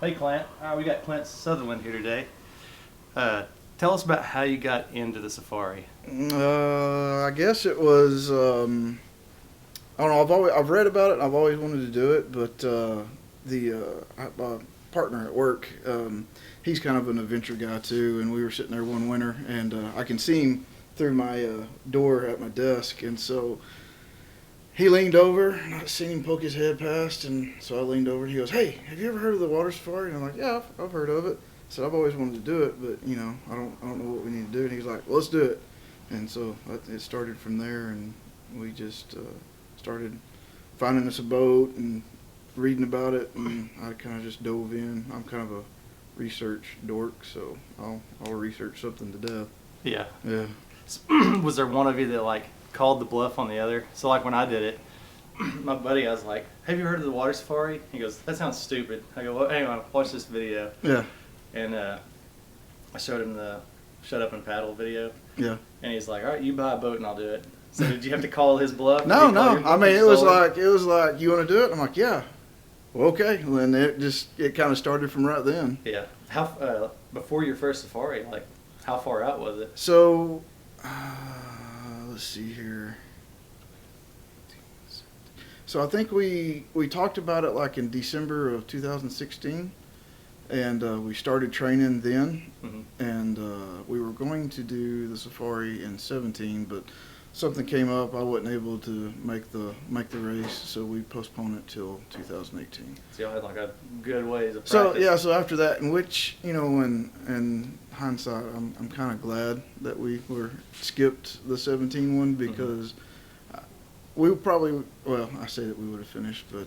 Hey Clint, we got Clint Sutherland here today. Tell us about how you got into the safari. I guess it was. I don't know. I've read about it. And I've always wanted to do it, but my partner at work, he's kind of an adventure guy too. And we were sitting there one winter, and I can see him through my door at my desk, and so he leaned over, and I seen him poke his head past, and so I leaned over, and he goes, "Hey, have you ever heard of the water safari?" And I'm like, "Yeah, I've heard of it." I said, "I've always wanted to do it, but I don't know what we need to do." And he's like, "Well, let's do it." And so it started from there, and we just started finding us a boat and reading about it, and I kind of just dove in. I'm kind of a research dork, so I'll research something to death. Yeah. Yeah. Was there one of you that like called the bluff on the other? So like when I did it, my buddy, I was like, "Have you heard of the water safari?" He goes, "That sounds stupid." I go, "Well, hang on, watch this video." Yeah. And I showed him the Shut Up and Paddle video. Yeah. And he's like, "All right, you buy a boat and I'll do it." So did you have to call his bluff? Did No, he call no. your I bluff? mean, You it was sold like, "You want to do it?" I'm like, "Yeah." Well, okay. Well, then it kind of started from right then. Yeah. How before your first safari, like how far out was it? So, let's see here. So I think we talked about it like in December of 2016, and we started training then, Mm-hmm. and we were going to do the safari in 17, but something came up. I wasn't able to make the race, so we postponed it till 2018. So y'all had like a good ways of So practice. yeah, so after that, in which in hindsight, I'm kind of glad that we skipped the 17 one because we probably, well, I say that we would have finished, but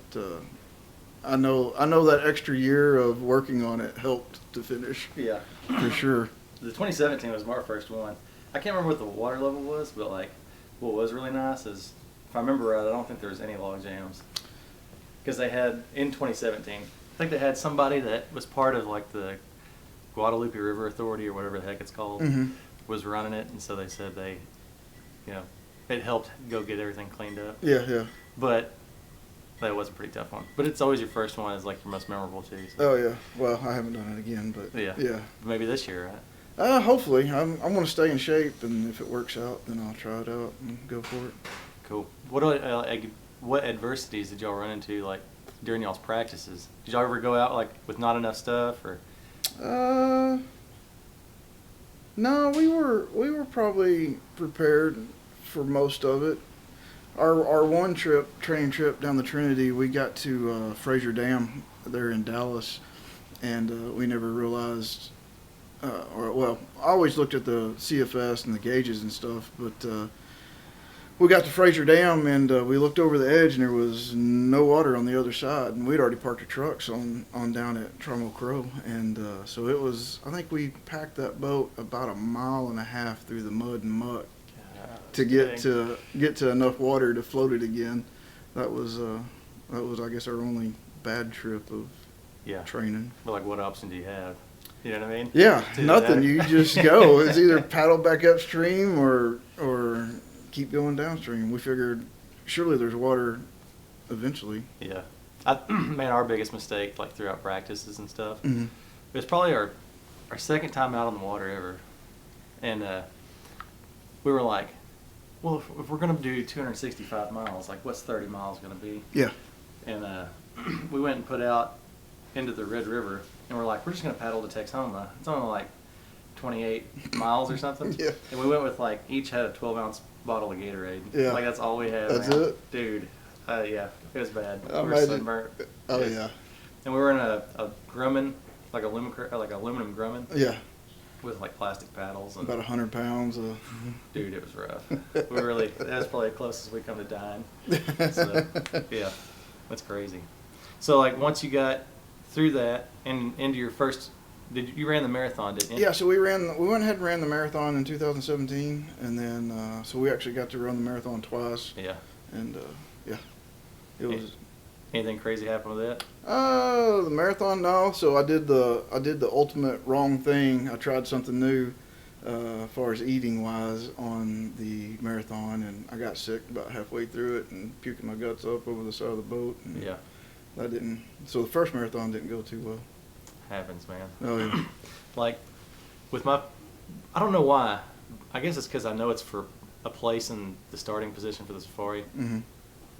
I know that extra year of working on it helped to finish Yeah. for sure. The 2017 was my first one. I can't remember what the water level was, but like what was really nice is, if I remember right, I don't think there was any log jams. Because they had, in 2017, I think they had somebody that was part of like the Guadalupe River Authority or whatever the heck it's called, Mhm. was running it, and so they said it helped go get everything cleaned up. Yeah, yeah. But that was a pretty tough one. But it's always your first one is like your most memorable too. So. Oh yeah. Well, I haven't done it again, but Yeah. yeah. Maybe this year, right? Hopefully, I'm going to stay in shape, and if it works out, then I'll try it out and go for it. Cool. What adversities did y'all run into like during y'all's practices? Did y'all ever go out like with not enough stuff or? No, we were probably prepared for most of it. Our one training trip down the Trinity, we got to Fraser Dam there in Dallas, and we never realized. I always looked at the CFS and the gauges and stuff, but we got to Fraser Dam, and we looked over the edge, and there was no water on the other side, and we'd already parked the trucks on down at Trammell Crow, and so it was. I think we packed that boat about a mile and a half through the mud and muck to get to enough water to float it again. That was I guess our only bad trip of training. But like, what option do you have? You know what I mean? Yeah, nothing. You just go. It's either paddle back upstream or keep going downstream. We figured surely there's water eventually. Yeah. Man, our biggest mistake, like throughout practices and stuff, Mm-hmm. it was probably our second time out on the water ever. And we were like, well, if we're going to do 265 miles, like what's 30 miles going to be? Yeah. And we went and put out into the Red River, and we're like, we're just going to paddle to Texoma. It's only like 28 miles or something. Yeah. And we went with like, each had a 12-ounce bottle of Gatorade. Yeah. Like that's all we had. That's man. it? Dude, yeah, it was bad. I We were imagine. sunburnt. Oh yeah. And we were in a Grumman, like aluminum Grumman Yeah. with like plastic paddles. And About 100 pounds. dude, it was rough. That was probably the closest we come to dying. So, yeah, that's crazy. So like once you got through that and into your first, you ran the marathon, didn't you? Yeah, so we went ahead and ran the marathon in 2017, and then so we actually got to run the marathon twice. Yeah. And yeah, it was. Anything crazy happen with that? The marathon, no. So I did the ultimate wrong thing. I tried something new, as far as eating wise on the marathon, and I got sick about halfway through it and puking my guts up over the side of the boat. And Yeah. that didn't. So the first marathon didn't go too well. happens, man. Oh yeah. Like with my, I don't know why. I guess it's because I know it's for a place in the starting position for the safari. Mm-hmm.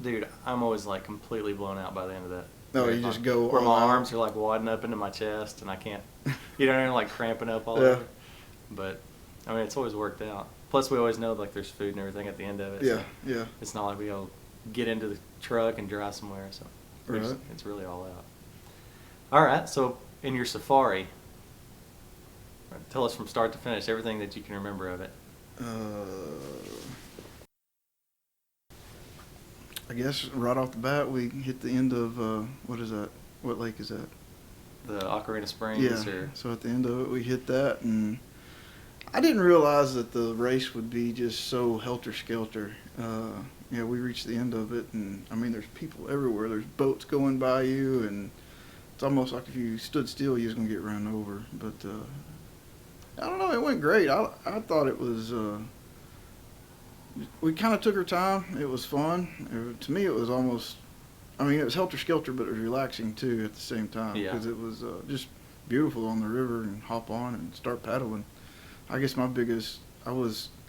Dude, I'm always like completely blown out by the end of that. No, you just go where my all out. arms are like wadding up into my chest and I can't, you know what I mean, like cramping up all Yeah. over. But I mean, it's always worked out. Plus, we always know like there's food and everything at the end of it. Yeah, So yeah. it's not like we go get into the truck and drive somewhere. So Right. it's really all out. All right. So in your safari, tell us from start to finish everything that you can remember of it. I guess right off the bat we hit the end of what is that? What lake is that? The Ocarina Springs. Yeah. Or So at the end of it we hit that, and I didn't realize that the race would be just so helter skelter. Yeah, we reached the end of it, and I mean, there's people everywhere. There's boats going by you, and it's almost like if you stood still, you was gonna get run over. But I don't know. It went great. I thought it was. We kind of took our time. It was fun. To me, it was almost. I mean, it was helter skelter, but it was relaxing too at the same time because it was just beautiful on the river and hop on and start paddling. I guess my biggest.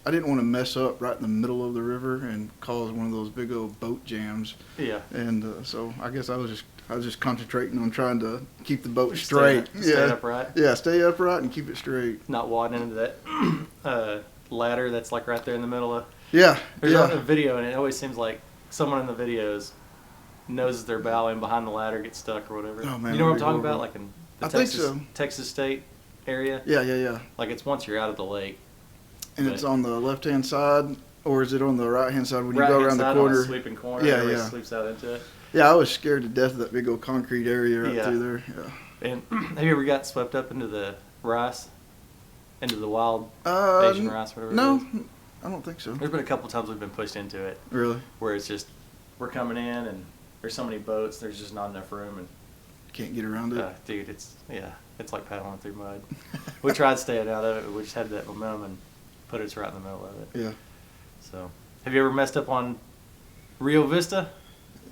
I didn't want to mess up right in the middle of the river and cause one of those big old boat jams. Yeah. And so I guess I was just concentrating on trying to keep the boat straight. Stay upright. Yeah, stay upright and keep it straight. Not wadding into that ladder that's like right there in the middle of. Yeah. There's a video, and it always seems like someone in the videos knows they're bowing behind the ladder, gets stuck or whatever. Oh, man, you know what I'm that'd be talking horrible. about? Like in the I think so. Texas State area. Yeah. Like it's once you're out of the lake. And it's on the left-hand side, or is it on the right-hand side when you go around the On corner? the sweeping corner. Yeah, Everybody yeah. Sweeps out into it. Yeah, I was scared to death of that big old concrete area right through there. Yeah. And have you ever got swept up into the rice? Into the wild Asian rice, whatever No, it is? I don't think so. There's been a couple times we've been pushed into it. Really? Where it's just, we're coming in and there's so many boats, there's just not enough room. And Can't get around it. dude, it's like paddling through mud. We tried staying out of it, but we just had that momentum and put us right in the middle of it. Yeah. So, have you ever messed up on Rio Vista?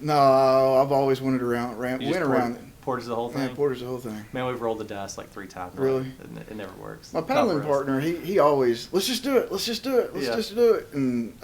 No, I've always went around it. Portage the whole thing? Yeah, portage the whole thing. Man, we've rolled the dice like 3 times. Really? It never works. My paddling partner, he always, let's just do it. Let's just do it. And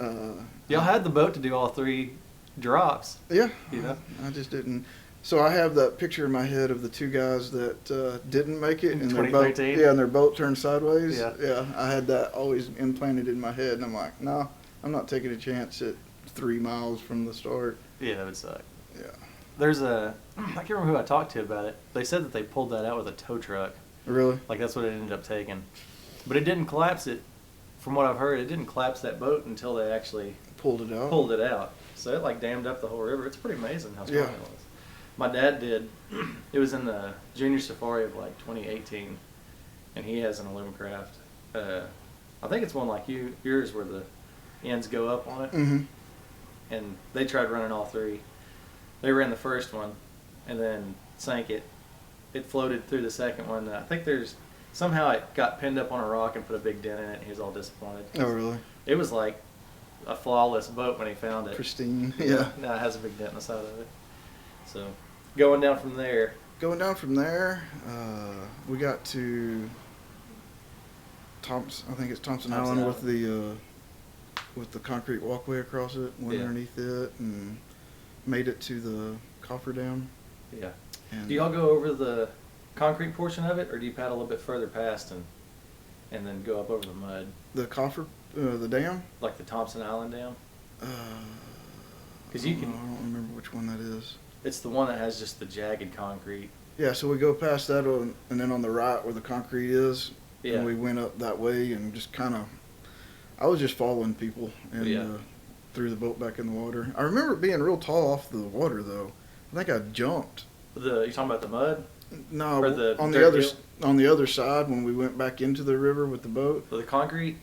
y'all had the boat to do all 3 drops. Yeah. You know? I just didn't. So I have that picture in my head of the 2 guys that didn't make it, and their boat, and their boat turned sideways. Yeah, I had that always implanted in my head, and I'm like, no, I'm not taking a chance at 3 miles from the start. Yeah, that would suck. Yeah. There's I can't remember who I talked to about it. They said that they pulled that out with a tow truck. Really? Like that's what it ended up taking. But it didn't collapse it. From what I've heard, it didn't collapse that boat until they actually pulled it out. So it like dammed up the whole river. It's pretty amazing how strong Yeah. it was. My dad did. It was in the Junior Safari of like 2018, and he has an Illumicraft. I think it's one like yours where the ends go up on it. Mm-hmm. And they tried running all 3. They ran the first one, and then sank it. It floated through the second one. I think somehow it got pinned up on a rock and put a big dent in it. And he was all disappointed. Oh, really? It was like a flawless boat when he found it. Pristine. Yeah. Now it has a big dent in the side of it. So going down from there. We got to Thompson. I think it's Thompson Island with the concrete walkway across it, went underneath it, and made it to the cofferdam. Yeah. And Do y'all go over the concrete portion of it, or do you paddle a little bit further past and then go up over the mud? The dam? Like the Thompson Island Dam? Because I don't remember which one that is. It's the one that has just the jagged concrete. Yeah, so we go past that, and then on the right where the concrete is, and we went up that way and just kind of, I was just following people and threw the boat back in the water. I remember it being real tall off the water, though. I think I jumped. You talking about the mud? No, or on the other side when we went back into the river with the boat. The concrete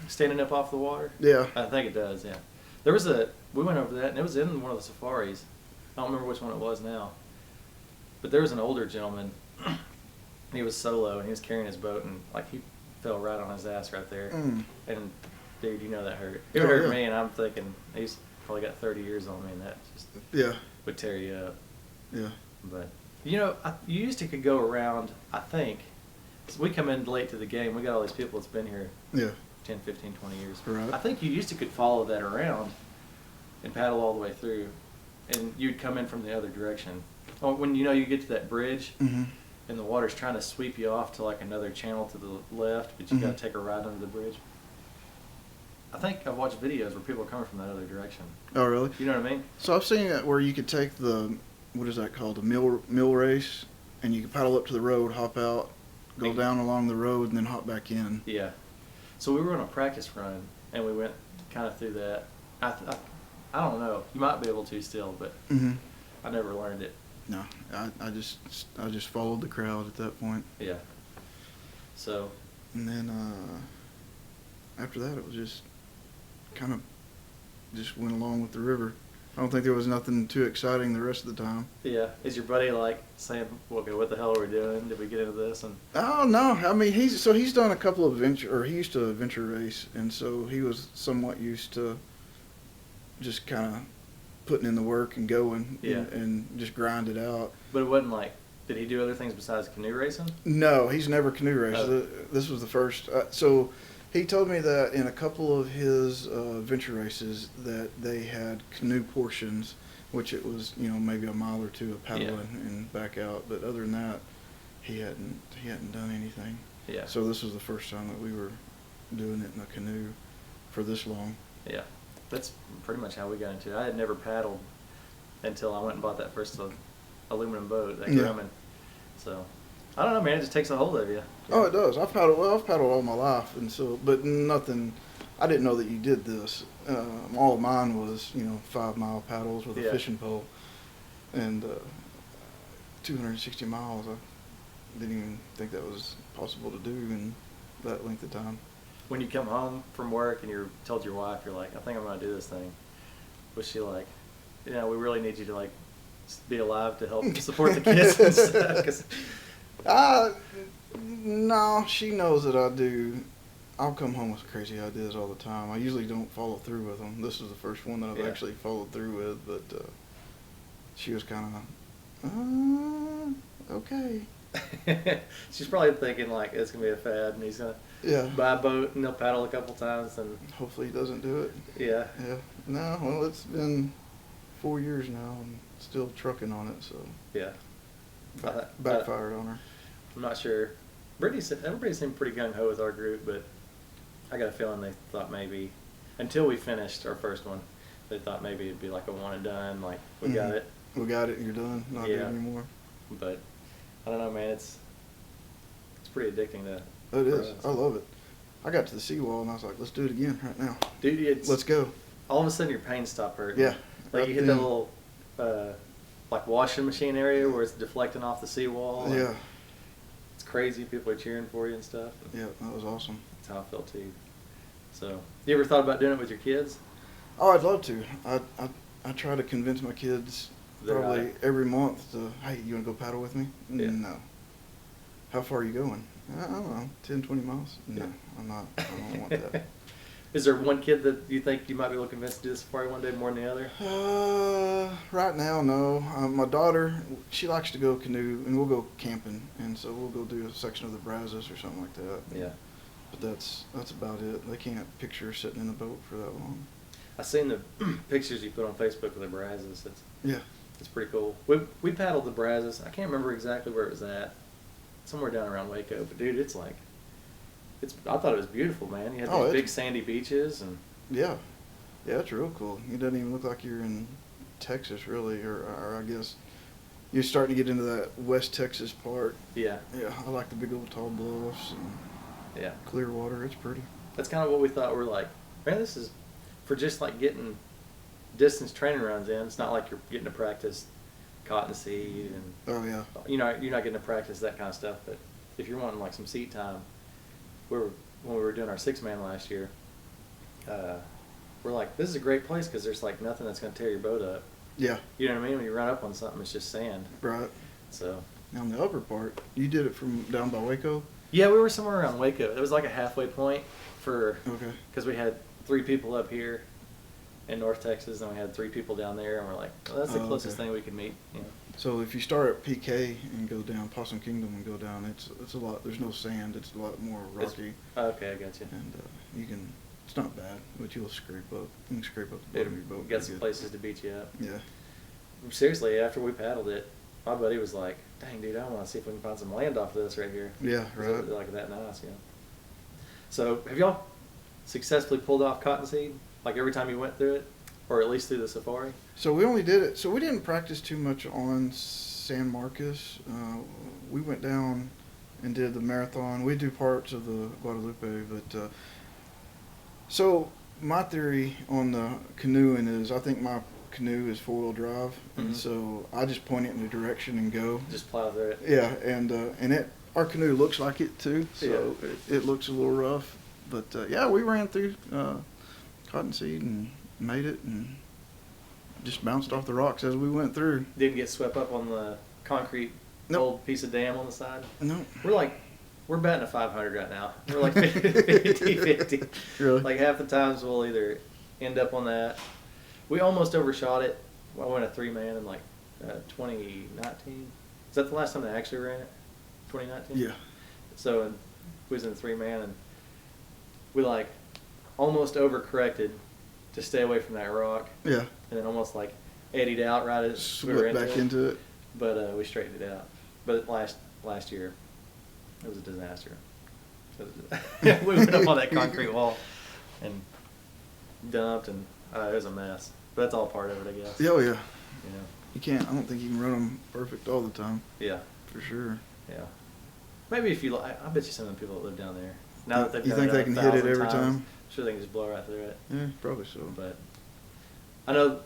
standing up off the water? Yeah. I think it does, yeah. We went over that, and it was in one of the safaris. I don't remember which one it was now. But there was an older gentleman. He was solo, and he was carrying his boat, and like he fell right on his ass right there. Mm. And dude, you know that hurt. It hurt me, and I'm thinking he's probably got 30 years on me, and that just would tear you up. Yeah. But You know, you used to could go around, I think. So we come in late to the game. We got all these people that's been here Yeah. 10, 15, 20 years. Right. I think you used to could follow that around and paddle all the way through, and you'd come in from the other direction. Oh, when you get to that bridge, Mm-hmm. and the water's trying to sweep you off to like another channel to the left, but you Mhm. got to take a ride under the bridge. I think I've watched videos where people are coming from that other direction. Oh, really? You know what I mean? So I've seen it where you could take what is that called, a mill race, and you could paddle up to the road, hop out, go down along the road, and then hop back in. Yeah. So we were on a practice run, and we went kind of through that. I don't know. You might be able to still, but Mm-hmm. I never learned it. No, I just followed the crowd at that point, Yeah. So, and then after that it was just kind of just went along with the river. I don't think there was nothing too exciting the rest of the time. yeah. Is your buddy like saying, okay, what the hell are we doing? Did we get into this? And Oh no, I mean he's done a couple of he used to venture race, and so he was somewhat used to just kind of putting in the work and going, Yeah. and just grind it out. But it wasn't like, did he do other things besides canoe racing? No, he's never canoe raced. Oh. This was the first. So he told me that in a couple of his venture races that they had canoe portions, which it was maybe a mile or two of paddling and back out. But other than that, he hadn't done anything. Yeah. So this was the first time that we were doing it in a canoe for this long. Yeah. That's pretty much how we got into it. I had never paddled until I went and bought that first aluminum boat, that Yeah. Grumman. So, I don't know, man. It just takes a hold of you. Oh, it does. I've paddled all my life, and so, but nothing. I didn't know that you did this. All of mine was 5 mile paddles with a Yeah. fishing pole, and 260 miles. I didn't even think that was possible to do in that length of time. When you come home from work and you're told your wife, you're like, I think I'm going to do this thing. Was she like, we really need you to like be alive to help support the kids and stuff? 'Cause No, she knows that I do. I'll come home with crazy ideas all the time. I usually don't follow through with them. This is the first one that I've Yeah. actually followed through with, but she was kind of, okay. she's probably thinking like it's going to be a fad and he's going to Yeah. buy a boat and they'll paddle a couple times and Hopefully he doesn't do it. yeah. Yeah. No, well, it's been 4 years now and still trucking on it, so Yeah. backfired on her. I'm not sure. Everybody seemed pretty gung-ho with our group, but I got a feeling they thought maybe, until we finished our first one, they thought maybe it'd be like a one and done, like we got Mhm. it. We got it, you're done, not doing Yeah. anymore. But I don't know, man. It's pretty addicting to. It for is. us. I love it. I got to the seawall and I was like, let's do it again right now. Dude, it's Let's go. all of a sudden your pain stopped hurting. Yeah. Like right you hit then. that little like washing machine area where it's deflecting off the seawall. and Yeah. It's crazy. People are cheering for you and stuff. Yeah, that was awesome. That's how I felt too. So, you ever thought about doing it with your kids? Oh, I'd love to. I try to convince my kids They're probably not. every month to, hey, you want to go paddle with me? Yeah. No. How far are you going? I don't know, 10, 20 miles? No, Yeah. I'm not. I don't want that. Is there one kid that you think you might be able to convince to do the safari one day more than the other? Right now, no. My daughter, she likes to go canoe, and we'll go camping, and so we'll go do a section of the Brazos or something like that. Yeah. But that's about it. They can't picture sitting in a boat for that long. I seen the pictures you put on Facebook of the Brazos. Yeah. It's pretty cool. We paddled the Brazos. I can't remember exactly where it was at. Somewhere down around Waco. But dude, it's like, I thought it was beautiful, man. You had these big sandy beaches and. Yeah. Yeah, it's real cool. It doesn't even look like you're in Texas, really, or I guess you're starting to get into that West Texas part. Yeah. Yeah, I like the big old tall bluffs and Yeah. clear water. It's pretty. That's kind of what we thought. We're like, man, this is for just like getting distance training runs in. It's not like you're getting to practice cottonseed and Oh, yeah. you're not getting to practice that kind of stuff. But if you're wanting like some seat time, when we were doing our 6-man last year, we're like, this is a great place because there's like nothing that's going to tear your boat up. Yeah. You know what I mean? When you run up on something, it's just sand. Right. So. Now, on the upper part, you did it from down by Waco? Yeah, we were somewhere around Waco. It was like a halfway point Okay. because we had 3 people up here in North Texas and we had 3 people down there, and we're like, well, that's the Oh, closest okay. thing we could meet. You know. So if you start at PK and go down Possum Kingdom and go down, it's a lot. There's no sand. It's a lot more rocky. Okay, I got you. And you can. It's not bad, but you'll scrape up. You can scrape up the bottom of your boat. Got some places to beat you up. Yeah. Seriously, after we paddled it, my buddy was like, "Dang, dude, I want to see if we can find some land off of this right here." Yeah, right. Like that nice, yeah. So, have y'all successfully pulled off cottonseed? Like every time you went through it, or at least through the safari? So we only did it. So we didn't practice too much on San Marcos. We went down and did the marathon. We do parts of the Guadalupe, but so my theory on the canoeing is I think my canoe is 4-wheel drive, and so I just point it in the direction and go. Just plow through it. Yeah, and our canoe looks like it too, so it looks a little rough. But yeah, we ran through cottonseed and made it, and just bounced off the rocks as we went through. Didn't get swept up on the concrete old piece of dam on the side. No, we're batting a 500 right now. We're like 50-50. Really? Like half the times we'll either end up on that. We almost overshot it. I went a 3-man in like 2019. Is that the last time they actually ran it? 2019? Yeah. So we was in 3-man, and we like almost overcorrected to stay away from that rock. Yeah. And then almost like eddied out right as we were Slipped back into it. But we straightened it out. But last year, it was a disaster. We went up on that concrete wall and dumped, and it was a mess. But that's all part of it, I guess. Oh, yeah. You know? You can't. I don't think you can run them perfect all the time. Yeah. For sure. Yeah. Maybe if you, I bet you some of the people that live down there, now that they've You done think it they can hit it 1,000 every times, time? I'm sure they can just blow right through it. Yeah, probably so. But I know,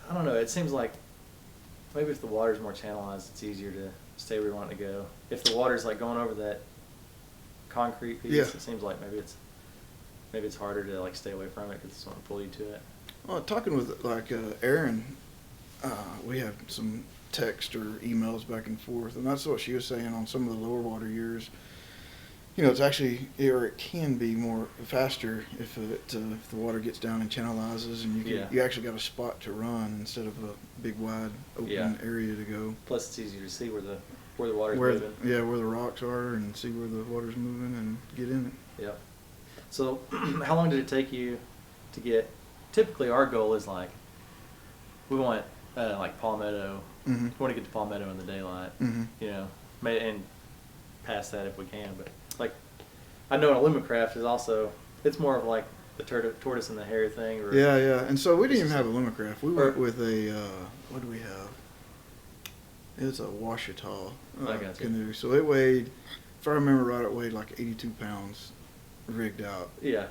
I don't know, it seems like maybe if the water's more channelized, it's easier to stay where you want to go. If the water's like going over that concrete piece, Yeah. it seems like maybe it's harder to like stay away from it because it's going to pull you to it. Well, talking with like Erin, we had some text or emails back and forth, and that's what she was saying on some of the lower water years. You know, it's actually, or it can be more faster if the water gets down and channelizes, and you actually got a spot to run instead of a big wide open area to go. Plus, it's easier to see where the water's where moving. where the rocks are, and see where the water's moving and get in it. Yep. So, how long did it take you to get? Typically, our goal is like we want like Palmetto. Mm-hmm. We want to get to Palmetto in the daylight. Mm-hmm. You know, and past that if we can. But like, I know an Alumacraft is also, it's more of like the tortoise and the hare thing. Or Yeah. And so we didn't even have a Alumacraft. We went with a what do we have? It's a Washita canoe. So it weighed, if I remember right, it weighed like 82 pounds, rigged out. Yeah.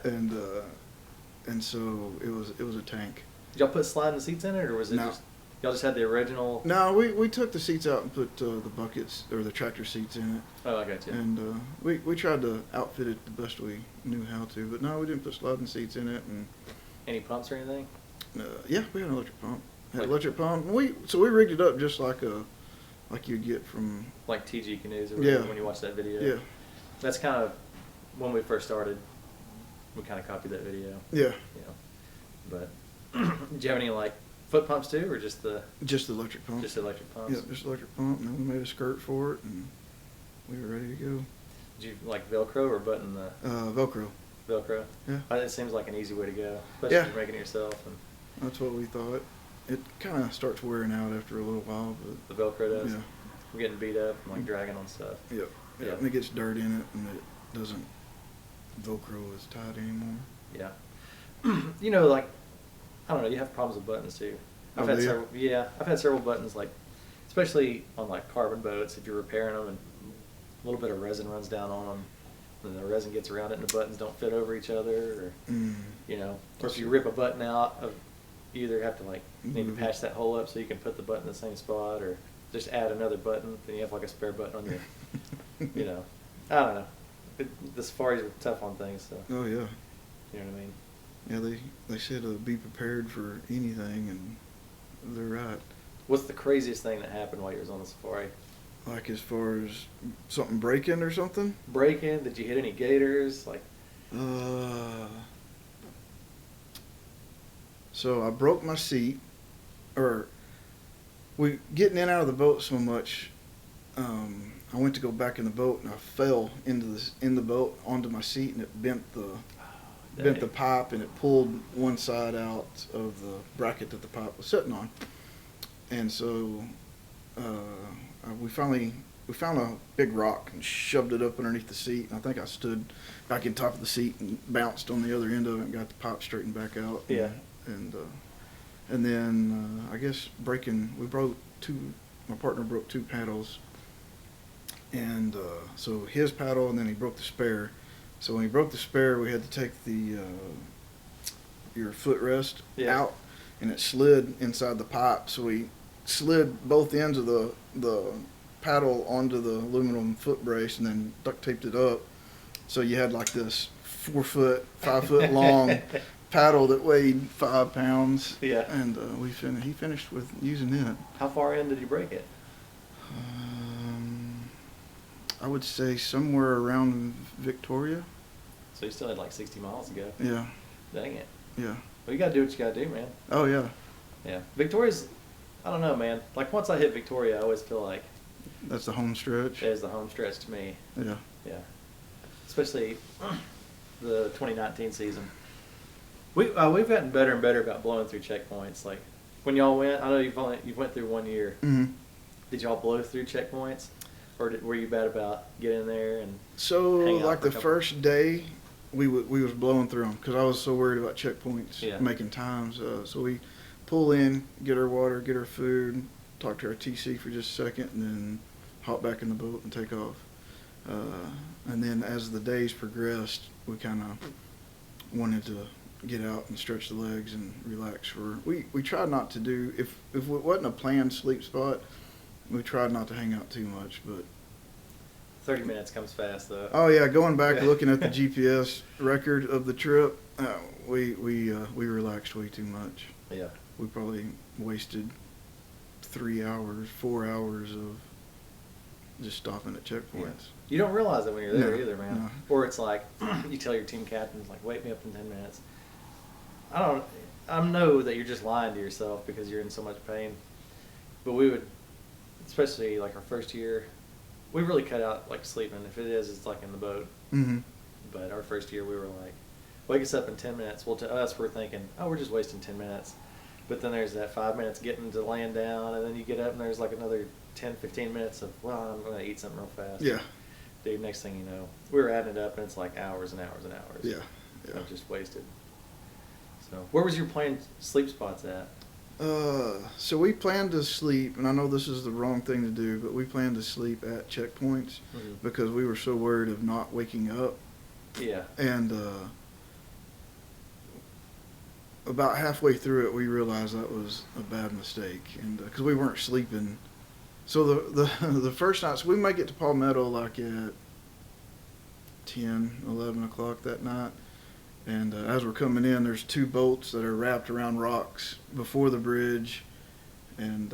And so it was a tank. Did y'all put sliding seats in it, or was it just y'all just had the original? No, we took the seats out and put the buckets or the tractor seats in it. Oh, I got you. And we tried to outfit it the best we knew how to, but no, we didn't put sliding seats in it. And any pumps or anything? yeah, we had an electric pump. Electric pump. We rigged it up just like you'd get from like TG canoes or when you watch that video. Yeah. That's kind of when we first started. We kind of copied that video. Yeah. You know, but did you have any like foot pumps too, or just the electric pump? Just electric pumps. Yeah, just electric pump, and then we made a skirt for it, and we were ready to go. Did you like Velcro or button the? Velcro. Velcro. Yeah. It seems like an easy way to go, especially if you're making it yourself. And that's what we thought. It kind of starts wearing out after a little while, but the Velcro does. Yeah. We're getting beat up and like dragging on stuff. Yep. Yeah. And it gets dirt in it, and it doesn't Velcro as tight anymore. Yeah. You know, like, I don't know, you have problems with buttons too. I've had several buttons, like, especially on like carbon boats, if you're repairing them and a little bit of resin runs down on them, and the resin gets around it and the buttons don't fit over each other, or, you know, or if you rip a button out, you either have to like, need to patch that hole up so you can put the button in the same spot, or just add another button, then you have like a spare button on your, you know, I don't know. The safaris are tough on things, so. Oh, yeah. You know what I mean? Yeah, they said be prepared for anything, and they're right. What's the craziest thing that happened while you was on the safari? Like as far as something breaking or something? Breaking? Did you hit any gators? Like. So I broke my seat, or we getting in and out of the boat so much. I went to go back in the boat and I fell in the boat onto my seat, and it bent the pipe, and it pulled one side out of the bracket that the pipe was sitting on. And so we found a big rock and shoved it up underneath the seat. And I think I stood back in top of the seat and bounced on the other end of it and got the pipe straightened back out. Yeah. And then I guess my partner broke two paddles. And so his paddle, and then he broke the spare. So when he broke the spare, we had to take your footrest out, and it slid inside the pipe. So we slid both ends of the paddle onto the aluminum foot brace, and then duct taped it up. So you had like this 5 foot long paddle that weighed 5 pounds. Yeah. And he finished with using it. How far in did you break it? I would say somewhere around Victoria. So you still had like 60 miles to go. Yeah. Dang it. Yeah. Well, you gotta do what you gotta do, man. Oh yeah. Yeah. Victoria's, I don't know, man. Like once I hit Victoria, I always feel like that's the home stretch. it is the home stretch to me. Yeah. Yeah. Especially the 2019 season. We've gotten better and better about blowing through checkpoints. Like when y'all went, I know you've went through 1 year. Mm-hmm. Did y'all blow through checkpoints? Or were you bad about getting there and so hang out like for a the couple? first day we was blowing through them because I was so worried about checkpoints, Yeah. making times. So we pull in, get our water, get our food, talk to our TC for just a second, and then hop back in the boat and take off. And then as the days progressed, we kind of wanted to get out and stretch the legs and relax. We tried not to do, if it wasn't a planned sleep spot, we tried not to hang out too much, but 30 minutes comes fast though. oh yeah, going back Yeah. looking at the GPS record of the trip, we relaxed way too much. Yeah. We probably wasted 3 hours, 4 hours of just stopping at checkpoints. You don't realize it when you're there No, either, man. no. Or it's like you tell your team captains like, "Wake me up in 10 minutes." I know that you're just lying to yourself because you're in so much pain. But we would, especially like our first year, we really cut out like sleeping. If it is, it's like in the boat. Mm-hmm. But our first year, we were like, wake us up in 10 minutes. Well, to us, we're thinking, oh, we're just wasting 10 minutes. But then there's that 5 minutes getting to laying down, and then you get up and there's like another 10, 15 minutes of, well, I'm going to eat something real fast. Yeah. Dude, next thing you know, we were adding it up, and it's like hours and hours and hours. Yeah. Yeah. Of just wasted. So, where was your planned sleep spots at? So we planned to sleep, and I know this is the wrong thing to do, but we planned to sleep at checkpoints Mhm. because we were so worried of not waking up. Yeah. And about halfway through it, we realized that was a bad mistake, and because we weren't sleeping. So the first night, so we might get to Palmetto like at 10, 11 o'clock that night. And as we're coming in, there's 2 boats that are wrapped around rocks before the bridge. And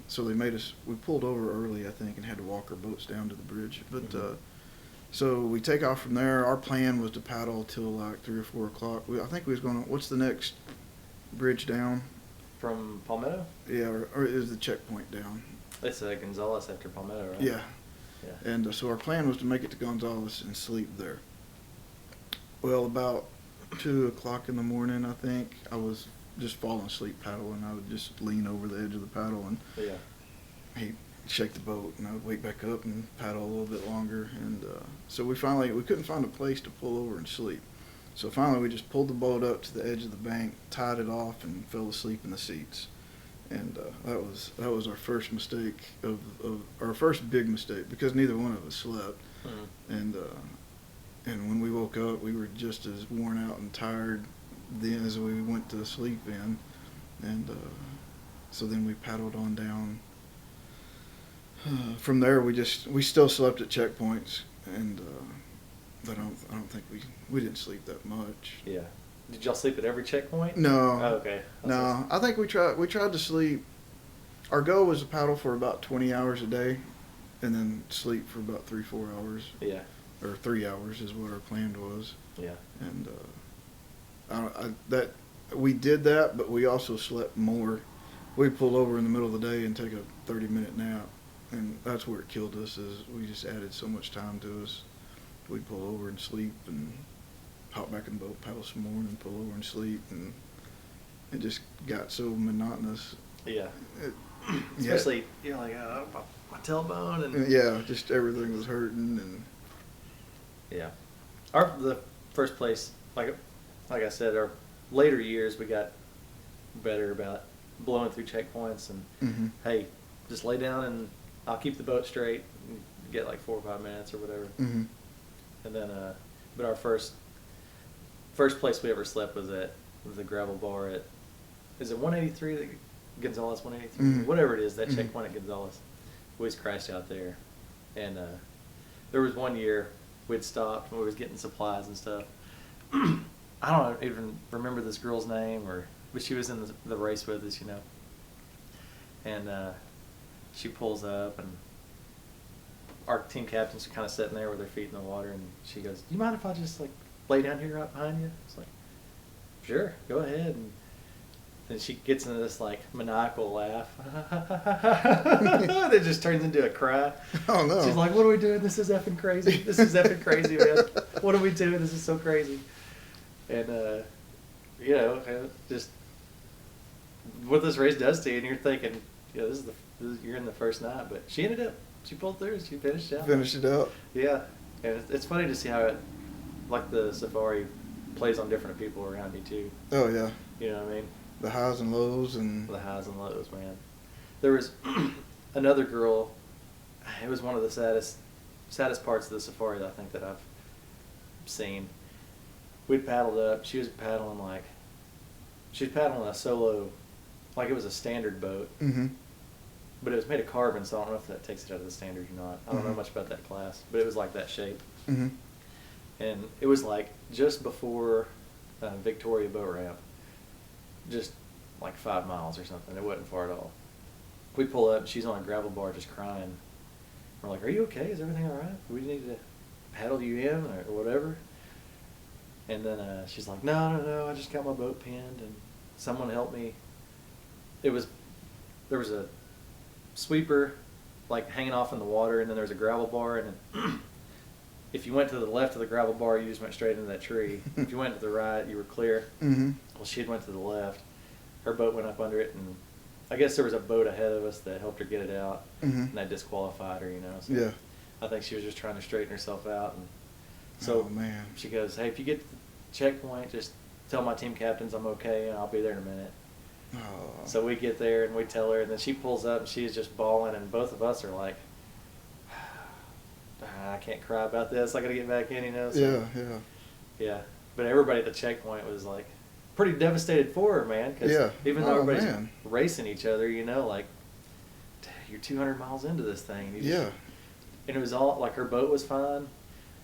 so we pulled over early, I think, and had to walk our boats down to the bridge. But so we take off from there. Our plan was to paddle till like 3 or 4 o'clock. I think we was going to, what's the next bridge down? From Palmetto? Yeah, or is the checkpoint down? It's Gonzales after Palmetto, right? Yeah. Yeah. And so our plan was to make it to Gonzales and sleep there. Well, about 2 o'clock in the morning, I think, I was just falling asleep paddling. I would just lean over the edge of the paddle, and Yeah. he'd shake the boat, and I would wake back up and paddle a little bit longer. And so we couldn't find a place to pull over and sleep. So finally we just pulled the boat up to the edge of the bank, tied it off, and fell asleep in the seats. And that was our first mistake of our first big mistake, because neither one of us slept. Mhm. And when we woke up, we were just as worn out and tired then as we went to sleep in. And so then we paddled on down. From there, we still slept at checkpoints, and but I don't think we didn't sleep that much. Yeah. Did y'all sleep at every checkpoint? No. Oh, okay. No, I think we tried to sleep. Our goal was to paddle for about 20 hours a day, and then sleep for about 3-4 hours. Yeah. Or 3 hours is what our plan was. Yeah. And we did that, but we also slept more we'd pull over in the middle of the day and take a 30-minute nap, and that's where it killed us. Is we just added so much time to us. We'd pull over and sleep, and hop back in the boat, paddle some more, and pull over and sleep, and it just got so monotonous. Yeah. It, Especially, you're like, oh, my tailbone. And yeah, just everything was hurting. And yeah. The first place, like I said, our later years, we got better about blowing through checkpoints and, hey, just lay down and I'll keep the boat straight and get like 4 or 5 minutes or whatever. And then, but our first place we ever slept was at the gravel bar at, is it 183, Gonzales 183, whatever it is, that checkpoint at Gonzales. We always crashed out there. And there was one year we'd stopped and we was getting supplies and stuff. I don't even remember this girl's name, but she was in the race with us, you know. And she pulls up, and our team captains are kind of sitting there with their feet in the water, and she goes, "Do you mind if I just like lay down here right behind you?" It's like, "Sure, go ahead." And then she gets into this like maniacal laugh. It just turns into a cry. Oh no! She's like, "What are we doing? This is effing crazy. This is effing crazy, man. What are we doing? This is so crazy." And you know, just what this race does to you, and you're thinking, you know, you're in the first night, but she pulled through. She finished out. Finished it out. Yeah, and it's funny to see how it, like the safari, plays on different people around you too. Oh yeah. You know what I mean? The highs and lows and the highs and lows, man. There was another girl. It was one of the saddest parts of the safari that I think that I've seen. We'd paddled up. She was paddling a solo, like it was a standard boat. But it was made of carbon, so I don't know if that takes it out of the standard or not. I don't know much about that class, but it was like that shape. And it was like just before Victoria boat ramp, just like 5 miles or something. It wasn't far at all. We pull up, and she's on a gravel bar just crying. We're like, "Are you okay? Is everything all right? Do we need to paddle you in or whatever?" And then she's like, no, I just got my boat pinned, and someone helped me. There was a sweeper like hanging off in the water, and then there was a gravel bar, and then if you went to the left of the gravel bar, you just went straight into that tree. If you went to the right, you were clear. Well, she had went to the left. Her boat went up under it, and I guess there was a boat ahead of us that helped her get it out, and that disqualified her, you know. So yeah. I think she was just trying to straighten herself out, and so she goes, "Hey, if you get to the checkpoint, just tell my team captains I'm okay, and I'll be there in a minute." Oh. So we get there, and we tell her, and then she pulls up, and she is just bawling, and both of us are like, "I can't cry about this. I got to get back in," you know. So, yeah. But everybody at the checkpoint was like pretty devastated for her, man, because even though everybody's racing each other, you know, like, you're 200 miles into this thing. And it was all like her boat was fine,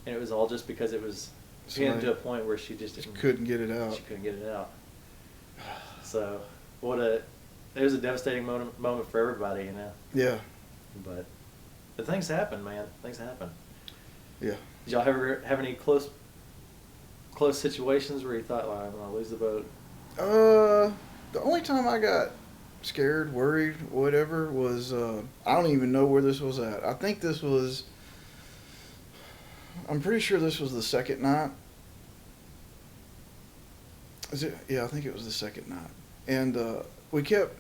and it was all just because it was pinned to a point where she just couldn't get it out. She couldn't get it out. So it was a devastating moment for everybody, you know. Yeah. But things happen, man. Things happen. Yeah. Did y'all ever have any close situations where you thought, "Well, I'm gonna lose the boat"? The only time I got scared, worried, whatever, was I don't even know where this was at. I think I'm pretty sure this was the second night. Is it? Yeah, I think it was the second night. And we kept,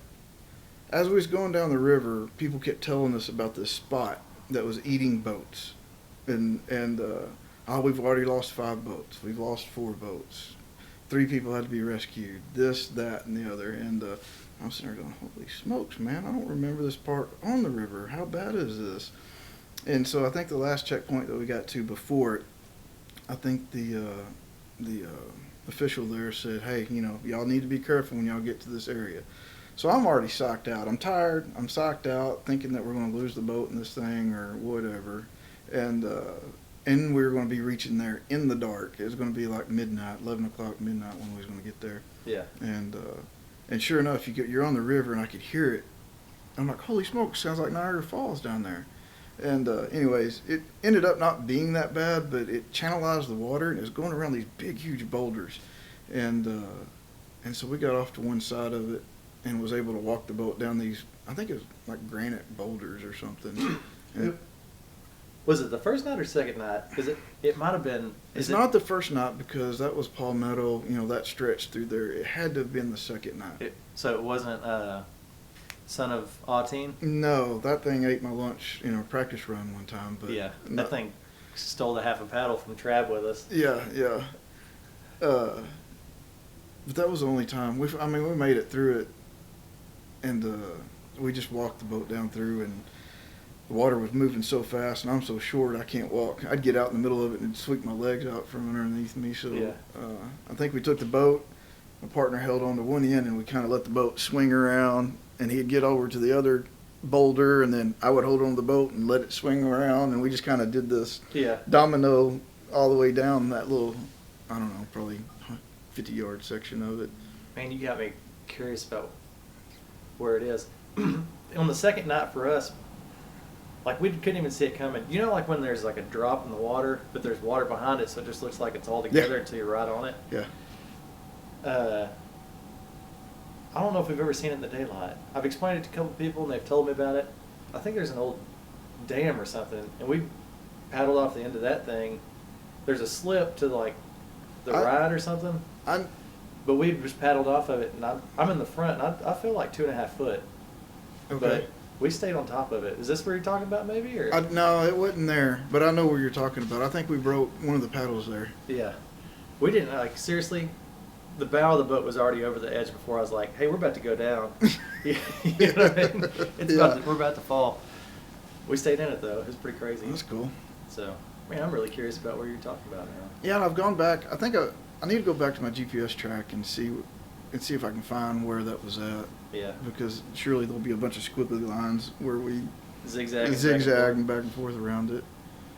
as we was going down the river, people kept telling us about this spot that was eating boats. And we've already lost 5 boats. We've lost 4 boats. 3 people had to be rescued. This, that, and the other. And I was sitting there going, "Holy smokes, man! I don't remember this part on the river. How bad is this?" And so I think the last checkpoint that we got to before it, I think the official there said, "Hey, you know, y'all need to be careful when y'all get to this area." So I'm already psyched out. I'm tired. I'm psyched out, thinking that we're going to lose the boat in this thing or whatever. And we were going to be reaching there in the dark. It was going to be like midnight, 11 o'clock midnight when we was going to get there. Yeah. And sure enough, you're on the river, and I could hear it. I'm like, "Holy smoke, sounds like Niagara Falls down there." And anyways, it ended up not being that bad, but it channelized the water, and it was going around these big, huge boulders. And so we got off to one side of it, and was able to walk the boat down these, I think it was like granite boulders or something. And Was it the first night or second night? Because it might have been. it's not the first night because that was Palmetto, that stretch through there. It had to have been the second night. So it wasn't Son of Autine? No, that thing ate my lunch in a practice run one time. But Yeah, no. that thing stole the half a paddle from Trav with us. Yeah, yeah. But that was the only time. We made it through it, and we just walked the boat down through, and the water was moving so fast, and I'm so short I can't walk. I'd get out in the middle of it and sweep my legs out from underneath me. So Yeah. I think we took the boat. My partner held on to one end, and we kind of let the boat swing around, and he'd get over to the other boulder, and then I would hold on to the boat and let it swing around, and we just kind of did this Yeah. domino all the way down that little, I don't know, probably 50-yard section of it. Man, you got me curious about where it is. On the second night for us, like we couldn't even see it coming. You know, like when there's like a drop in the water, but there's water behind it, so it just looks like it's all together until you're right on it. Yeah. I don't know if we've ever seen it in the daylight. I've explained it to a couple people, and they've told me about it. I think there's an old dam or something, and we paddled off the end of that thing. There's a slip to like the right or something. But we just paddled off of it, and I'm in the front, and I feel like 2.5 foot. Okay. But we stayed on top of it. Is this where you're talking about, maybe? Or No, it wasn't there, but I know where you're talking about. I think we broke one of the paddles there. Yeah. We didn't, like, seriously, the bow of the boat was already over the edge before I was like, hey, we're about to go down. You know what I mean? We're about to fall. We stayed in it, though. It was pretty crazy. That's cool. So, man, I'm really curious about where you're talking about now. Yeah, and I've gone back. I think I need to go back to my GPS track and see if I can find where that was at. Yeah. Because surely there'll be a bunch of squiggly lines where we Zigzag back and forth around it.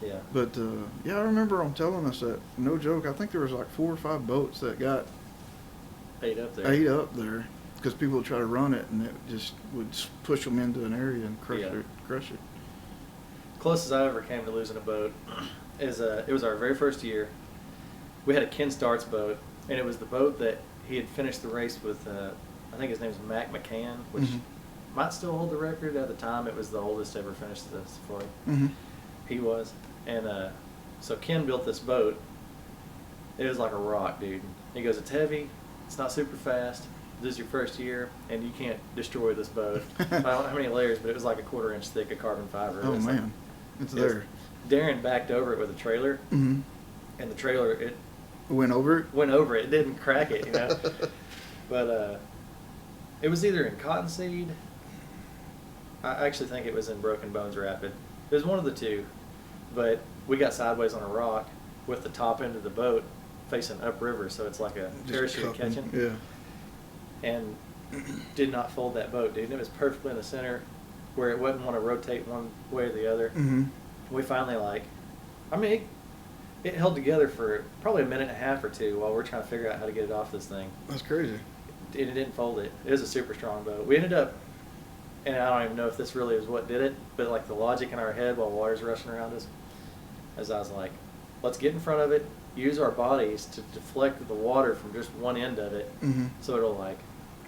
Yeah. But yeah, I remember them telling us that. No joke. I think there was like 4 or 5 boats that got ate up there because people would try to run it, and it just would push them into an area and crush it. Closest I ever came to losing a boat is it was our very first year. We had a Ken Starts boat, and it was the boat that he had finished the race with. I think his name's Mac McCann, which might still hold the record at the time. It was the oldest ever finished the safari. Mm-hmm. He was, and so Ken built this boat. It was like a rock, dude. He goes, it's heavy, it's not super fast. This is your first year, and you can't destroy this boat. I don't know how many layers, but it was like a 1/4 inch thick of carbon fiber. Oh man, it's there. Darren backed over it with a trailer, Mm-hmm. and the trailer it went over it. Went over it. It didn't crack it, you know. But it was either in Cottonseed. I actually think it was in Broken Bones Rapid. It was one of the two. But we got sideways on a rock with the top end of the boat facing upriver, so it's like a parachute catching. Yeah. And did not fold that boat, dude. And it was perfectly in the center where it wouldn't want to rotate one way or the other. Mm-hmm. We finally it held together for probably a minute and a half or two while we're trying to figure out how to get it off this thing. That's crazy. It didn't fold it. It was a super strong boat. We ended up, and I don't even know if this really is what did it, but like the logic in our head while water's rushing around us, as I was like, let's get in front of it, use our bodies to deflect the water from just one end of it, Mm-hmm. so it'll like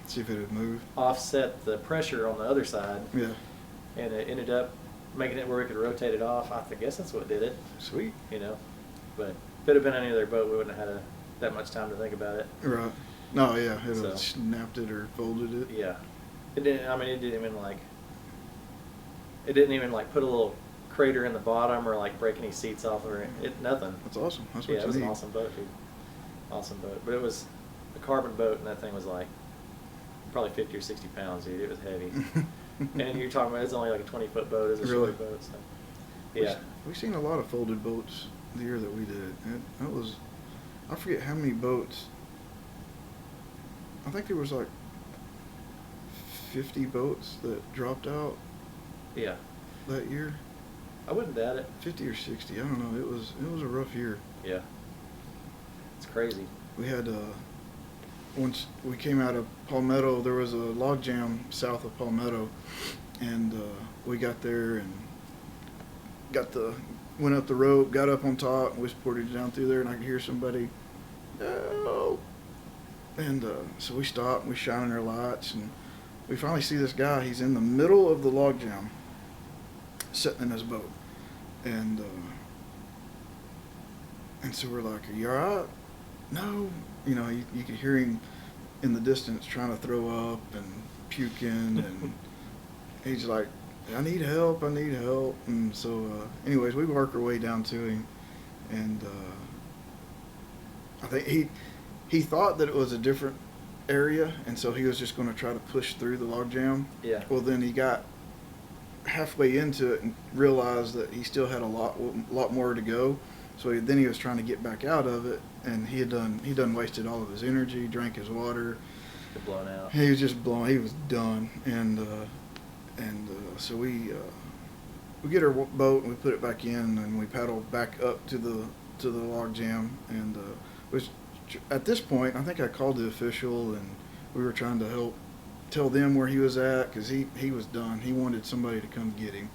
See if it would move. offset the pressure on the other side. Yeah. And it ended up making it where we could rotate it off. I guess that's what did it. Sweet. You know, but if it had been any other boat, we wouldn't have had that much time to think about it. Right. No, yeah, it would So. have snapped it or folded it. Yeah, it didn't. I mean, it didn't even like put a little crater in the bottom or like break any seats off or it. Nothing. That's awesome. That's what Yeah, you it was need. an awesome boat, dude. Awesome boat, but it was a carbon boat, and that thing was like probably 50 or 60 pounds, dude. It was heavy. And you're talking about it's only like a 20-foot boat. It's a Really? short boat, so yeah. We've seen a lot of folded boats the year that we did it. That was, I forget how many boats. I think there was like 50 boats that dropped out Yeah, that year. I wouldn't doubt it. 50 or 60. I don't know. It was a rough year. Yeah, it's crazy. We had once we came out of Palmetto, there was a log jam south of Palmetto, and we got there and went up the rope, got up on top, and we ported down through there, and I could hear somebody, no. And so we stopped, and we shined our lights, and we finally see this guy. He's in the middle of the log jam, sitting in his boat, and so we're like, "Are you all right?" No, you could hear him in the distance trying to throw up and puking, and he's like, I need help. And so, anyways, we work our way down to him, and I think he thought that it was a different area, and so he was just going to try to push through the log jam. Yeah. Well, then he got halfway into it and realized that he still had a lot more to go. So then he was trying to get back out of it, and he done wasted all of his energy, drank his water. Blown out. He was just blown. He was done, and so we get our boat and we put it back in, and we paddle back up to the log jam, and was at this point I think I called the official, and we were trying to help tell them where he was at, because he was done. He wanted somebody to come get him,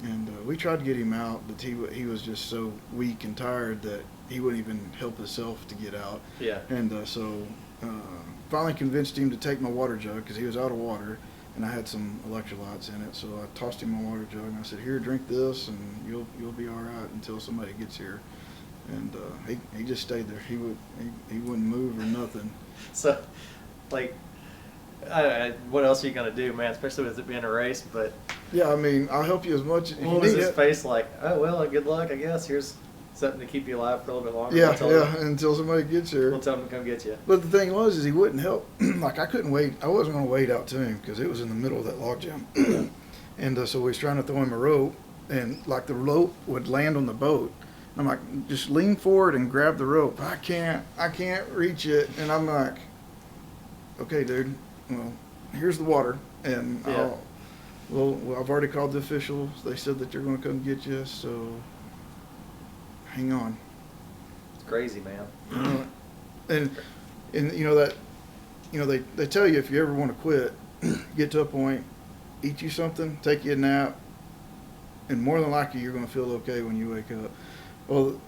and we tried to get him out, but he was just so weak and tired that he wouldn't even help himself to get out. Yeah. And so finally convinced him to take my water jug, because he was out of water, and I had some electrolytes in it. So I tossed him my water jug, and I said, "Here, drink this, and you'll be all right until somebody gets here." And he just stayed there. He wouldn't move or nothing. So, like, what else are you gonna do, man? Especially with it being a race. But yeah, I mean, I'll help you as much. If what you was need his it. face like? Oh well, good luck, I guess. Here's something to keep you alive for a little bit longer. Yeah, until somebody gets here. We'll tell him to come get you. But the thing was, is he wouldn't help. Like, I couldn't wait. I wasn't going to wade out to him because it was in the middle of that log jam. And so we was trying to throw him a rope, and like the rope would land on the boat. I'm like, just lean forward and grab the rope. I can't reach it. And I'm like, okay, dude, well, here's the water. And Yeah. well, I've already called the officials. They said that they're going to come get you. So hang on. It's crazy, man. And they tell you, if you ever want to quit, get to a point, eat you something, take you a nap, and more than likely you're going to feel okay when you wake up. Well,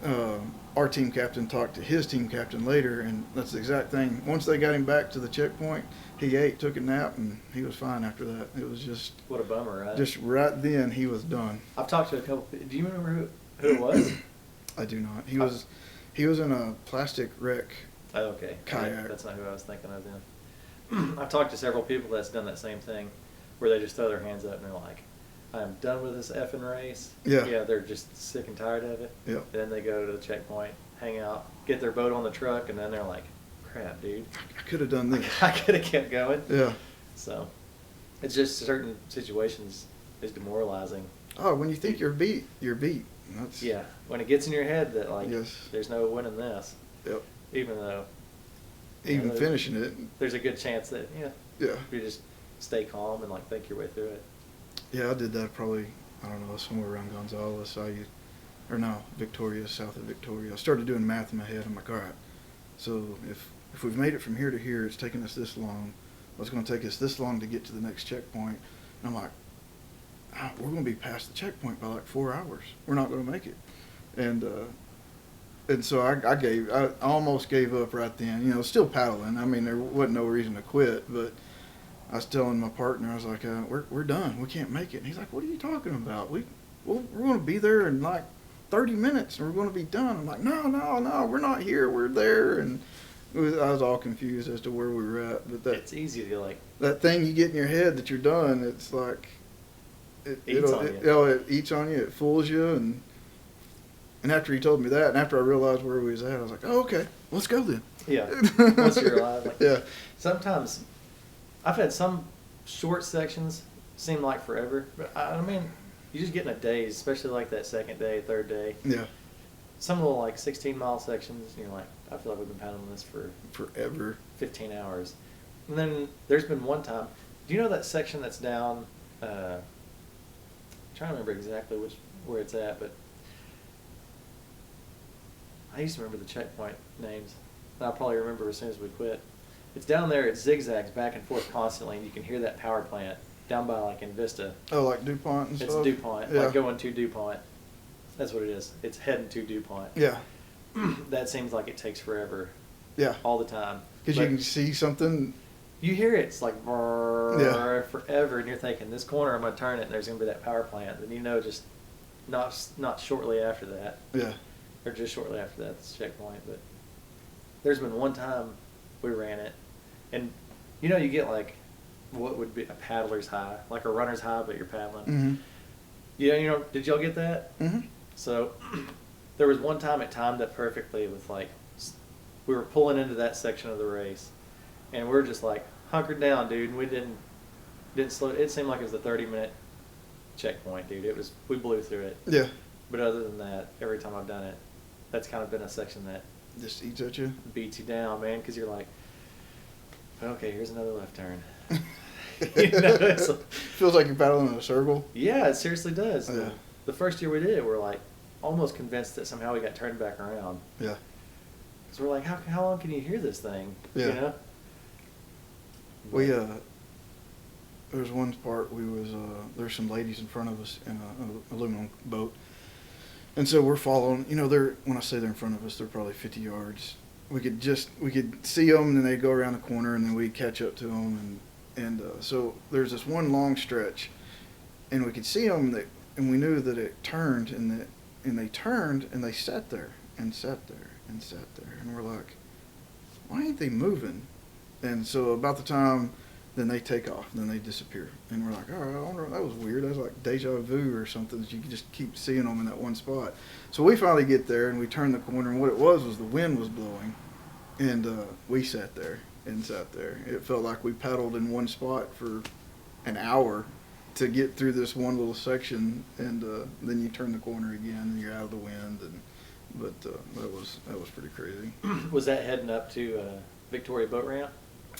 our team captain talked to his team captain later, and that's the exact thing. Once they got him back to the checkpoint, he ate, took a nap, and he was fine after that. It was just What a bummer, right? just right then he was done. I've talked to a couple. Do you remember who it was? I do not. He was in a plastic wreck. Oh, okay. Kayak. That's not who I was thinking of then. I've talked to several people that's done that same thing, where they just throw their hands up and they're like, "I'm done with this effing race." Yeah. Yeah, they're just sick and tired of it. Yep. Then they go to the checkpoint, hang out, get their boat on the truck, and then they're like, "Crap, dude, I could have done this. I could have kept going." Yeah. So, it's just certain situations is demoralizing. Oh, when you think you're beat, you're beat. That's, Yeah, when it gets in your head that like, Yes. there's no winning this, Yep. even though Even there's- finishing it. there's a good chance that Yeah. you just stay calm and like think your way through it. Yeah, I did that probably, I don't know, somewhere around Gonzales. Victoria, south of Victoria. I started doing math in my head. I'm like, all right, so if we've made it from here to here, it's taken us this long. Well, it's going to take us this long to get to the next checkpoint. And I'm like, we're going to be past the checkpoint by like 4 hours. We're not going to make it. And so I almost gave up right then. Still paddling. I mean, there wasn't no reason to quit, but I was telling my partner, I was like, we're done. We can't make it. And he's like, what are you talking about? We're going to be there in like 30 minutes and we're going to be done. I'm like, no, we're not here. We're there. And I was all confused as to where we were at. But It's easy to like, that thing you get in your head that you're done, it's like, it Eats on you. it eats on you. It fools you. And after he told me that, and after I realized where we was at, I was like, oh, okay, let's go then. yeah, once you're alive. Like, Yeah. Sometimes, I've had some short sections seem like forever, but I mean, you just get in a daze, especially like that second day, third day. Yeah. Some little like 16-mile sections, you're like, I feel like we've been paddling this for Forever. 15 hours. And then there's been one time, do you know that section that's down, I'm trying to remember exactly where it's at, but I used to remember the checkpoint names. And I'll probably remember as soon as we quit. It's down there, it zigzags back and forth constantly, and you can hear that power plant down by like in Vista. Oh, like DuPont and It's stuff? DuPont, Yeah. like going to DuPont. That's what it is. It's heading to DuPont. Yeah. That seems like it takes forever Yeah. all the time. Because you But- can see something you hear it's like forever, and you're thinking this corner I'm gonna turn it, and there's gonna be that power plant, and just not shortly after that, Yeah. or just shortly after that, it's checkpoint. But there's been one time we ran it, and you get like what would be a paddler's high, like a runner's high, but you're paddling. Mm-hmm. Did y'all get that? Mm-hmm. So there was one time it timed up perfectly with like we were pulling into that section of the race, and we were just like hunkered down, dude, and we didn't slow. It seemed like it was a 30-minute checkpoint, dude. We blew through it. Yeah. But other than that, every time I've done it, that's kind of been a section that Just eats at you. beats you down, man, because you're like, okay, here's another left turn. Feels like you're paddling in a circle. Yeah, it seriously does. Yeah. The first year we did it, we're like almost convinced that somehow we got turned back around. Yeah. So we're like, how long can you hear this thing? Yeah. We there was one part there's some ladies in front of us in an aluminum boat, and so we're following. When I say they're in front of us, they're probably 50 yards. We could see them, and then they'd go around the corner, and then we'd catch up to them, and so there's this one long stretch, and we could see them, and we knew that it turned, and they turned, and they sat there, and sat there, and sat there, and we're like, why ain't they moving? And so about the time, then they take off, then they disappear, and we're like, all right, I wonder, that was weird. That was like deja vu or something, that you could just keep seeing them in that one spot. So we finally get there, and we turn the corner, and what it was the wind was blowing, and we sat there and sat there. It felt like we paddled in one spot for an hour to get through this one little section, and then you turn the corner again, and you're out of the wind, but that was pretty crazy. Was that heading up to Victoria Boat Ramp?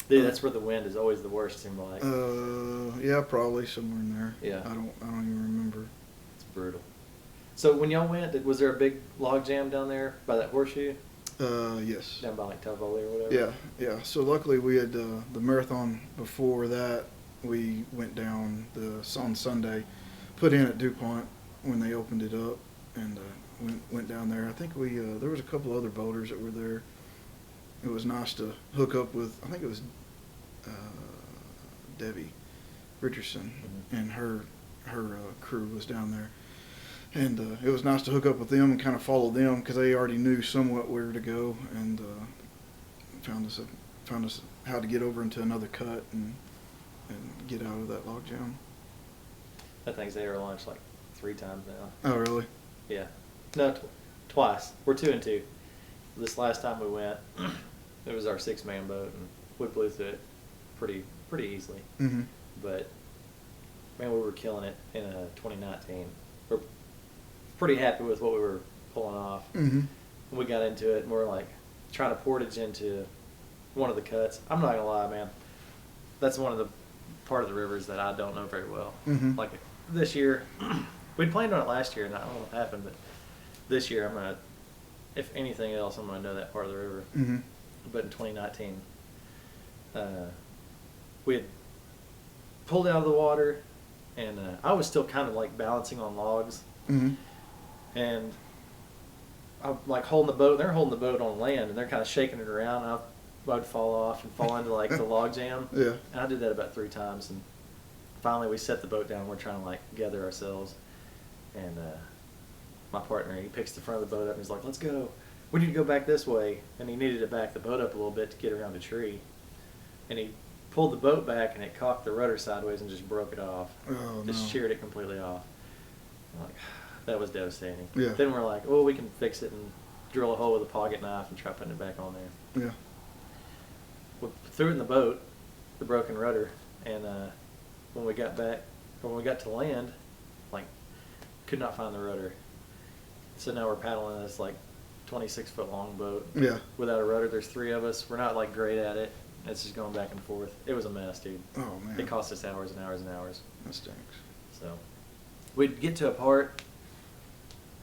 Dude, that's where the wind is always the worst, it seemed like. Yeah, probably somewhere in there. Yeah. I don't even remember. It's brutal. So when y'all went, was there a big log jam down there by that horseshoe? Yes. Down by like Tavoli or whatever? Yeah. So luckily we had the marathon before that. We went down on Sunday, put in at DuPont when they opened it up, and went down there. I think there was a couple other boaters that were there. It was nice to hook up with. I think it was Debbie Richardson, Mm-hmm. and her crew was down there, and it was nice to hook up with them and kind of follow them because they already knew somewhat where to go, and found us how to get over into another cut and get out of that log jam. That thing's ate our lunch like 3 times now. Oh, really? Yeah. No, twice. We're 2 and 2. This last time we went, it was our 6-man boat, and we blew through it pretty easily. Mm-hmm. But man, we were killing it in 2019. We're pretty happy with what we were pulling off. Mm-hmm. And we got into it, and we're like trying to portage into one of the cuts. I'm not gonna lie, man. That's one of the part of the rivers that I don't know very well. Mm-hmm. Like this year, we'd planned on it last year, and I don't know what happened, but this year I'm gonna, if anything else, I'm gonna know that part of the river. Mm-hmm. But in 2019, we had pulled out of the water, and I was still kind of like balancing on logs, Mm-hmm. and I'm like holding the boat. They're holding the boat on land, and they're kind of shaking it around. And I'd fall off and fall into like the log jam. Yeah. And I did that about 3 times, and finally we set the boat down. We're trying to like gather ourselves, and my partner, he picks the front of the boat up and he's like, "Let's go. We need to go back this way." And he needed to back the boat up a little bit to get around a tree, and he pulled the boat back, and it cocked the rudder sideways and just broke it off. Oh, Just no. sheared it completely off. I'm like, that was devastating. Yeah. Then we're like, "Oh, we can fix it and drill a hole with a pocket knife and try putting it back on there." Yeah. We threw it in the boat, the broken rudder, and when we got to land, like, could not find the rudder. So now we're paddling this like 26-foot long boat. Yeah. Without a rudder. There's 3 of us. We're not like great at it. It's just going back and forth. It was a mess, dude. Oh, man. It cost us hours and hours and hours. That stinks. So we'd get to a part,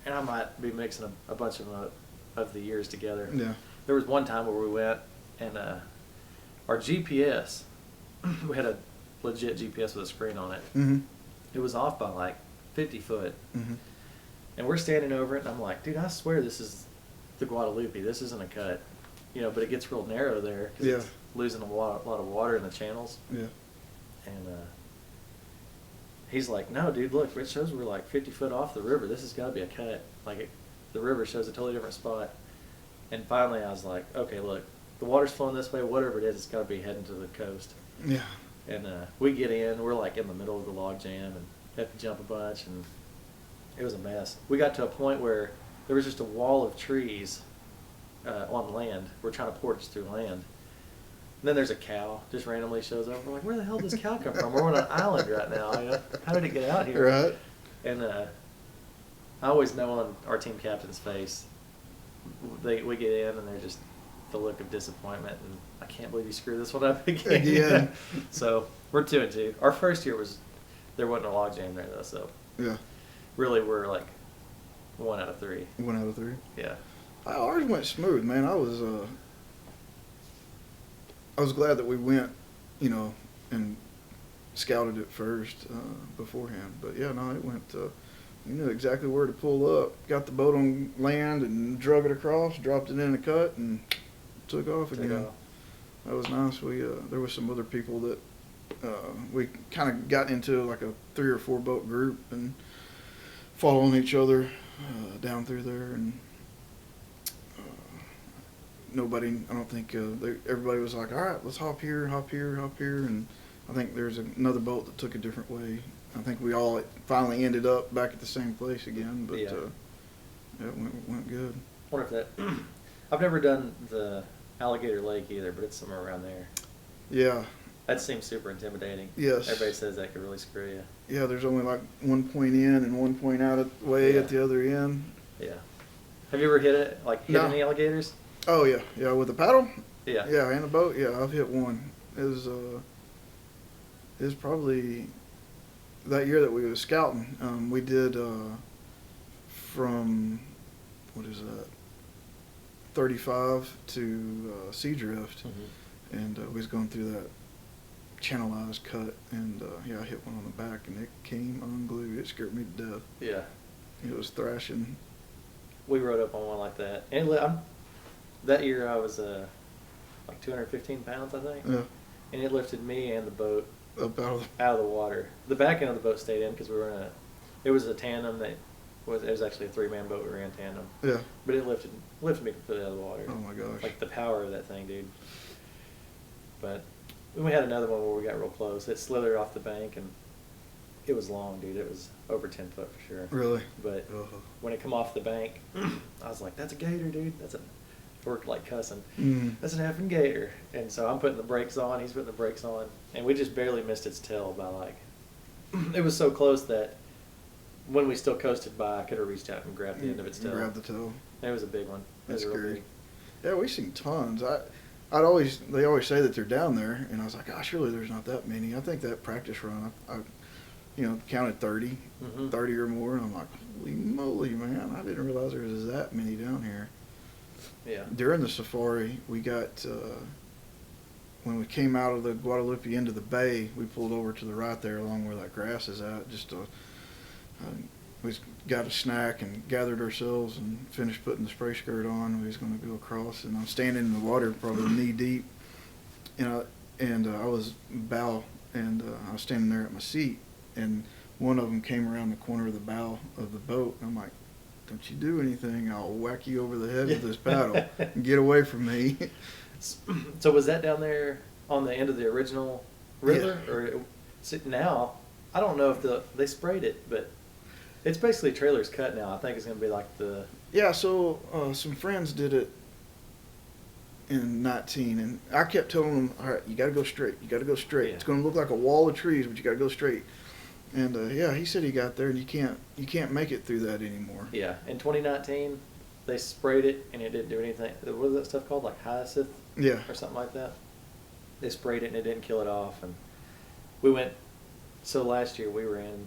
and I might be mixing a bunch of the years together. Yeah. There was one time where we went, and our GPS, we had a legit GPS with a screen on it. Mm-hmm. It was off by like 50 foot. Mm-hmm. And we're standing over it, and I'm like, "Dude, I swear this is the Guadalupe. This isn't a cut." But it gets real narrow there. 'Cause Yeah. losing a lot of water in the channels. Yeah. And he's like, no, dude, look, it shows we're like 50 foot off the river. This has got to be a cut. Like, the river shows a totally different spot. And finally, I was like, okay, look, the water's flowing this way. Whatever it is, it's got to be heading to the coast. Yeah. And we get in. We're like in the middle of the log jam and have to jump a bunch. And it was a mess. We got to a point where there was just a wall of trees on land. We're trying to portage through land. And then there's a cow just randomly shows up. We're like, where the hell did this cow come from? We're on an island right now. You know? How did it get out here? Right. And I always know on our team captain's face, we get in and they're just the look of disappointment. And I can't believe you screwed this one up again. So we're 2-2. Our first year there wasn't a log jam there though. So Yeah. really we're like 1 out of 3. 1 out of 3. Yeah. Ours went smooth, man. I was glad that we went, you know, and scouted it first beforehand. But yeah, no, it went. We knew exactly where to pull up. Got the boat on land and drug it across, dropped it in a cut, and took off again. That was nice. We there was some other people that we kind of got into like a 3 or 4 boat group and following each other down through there and. Nobody, I don't think, everybody was like, all right, let's hop here, and I think there's another boat that took a different way. I think we all finally ended up back at the same place again, but yeah. It went good. I wonder if that, I've never done the Alligator Lake either, but it's somewhere around there. Yeah. That seems super intimidating. Yes. Everybody says that could really screw you. Yeah, there's only like 1 point in and 1 point out at the other end. Yeah. Have you ever hit any alligators? Oh yeah, with a paddle. Yeah. Yeah, and a boat. Yeah, I've hit one. It was probably that year that we was scouting. We did from what is that? 35 to Seadrift, and we was going through that channelized cut, and I hit one on the back, and it came unglued. It scared me to death. Yeah. It was thrashing. We rode up on one like that, and that year I was like 215 pounds, I think. Yeah. And it lifted me and the boat Up out of the water. The back end of the boat stayed in because we were it was a tandem it was actually a 3-man boat we ran tandem. Yeah. But it lifted me completely out of the water. Oh my gosh. Like the power of that thing, dude. But then we had another one where we got real close. It slithered off the bank and it was long, dude. It was over 10 foot for sure. Really? But when it come off the bank, I was like, that's a gator, dude. We're like cussing. That's an effing gator. And so I'm putting the brakes on, he's putting the brakes on, and we just barely missed its tail by like, it was so close that when we still coasted by, I could have reached out and grabbed the end of its tail. Grabbed the tail. It was a big one. That's real scary. big. Yeah, we've seen tons. They always say that they're down there, and I was like, gosh, surely there's not that many. I think that practice run, I counted 30, 30 or more, and I'm like, holy moly, man, I didn't realize there was that many down here. Yeah. During the safari, we got, when we came out of the Guadalupe into the bay, we pulled over to the right there along where that grass is at, we got a snack and gathered ourselves and finished putting the spray skirt on. We was going to go across, and I'm standing in the water probably knee deep, and I was bow, and I was standing there at my seat, and one of them came around the corner of the bow of the boat, and I'm like, don't you do anything, I'll whack you over the head with this paddle and get away from me. So was that down there on the end of the original river? Yeah. Or now, I don't know if they sprayed it, but it's basically trailer's cut now. I think it's going to be like the... Yeah, so some friends did it in 19, and I kept telling them, all right, you got to go straight. You got to go straight. Yeah. It's going to look like a wall of trees, but you got to go straight. And he said he got there, and you can't make it through that anymore. Yeah, in 2019, they sprayed it, and it didn't do anything. What is that stuff called, like hyacinth? Yeah. Or something like that. They sprayed it, and it didn't kill it off. And we went. So last year we were in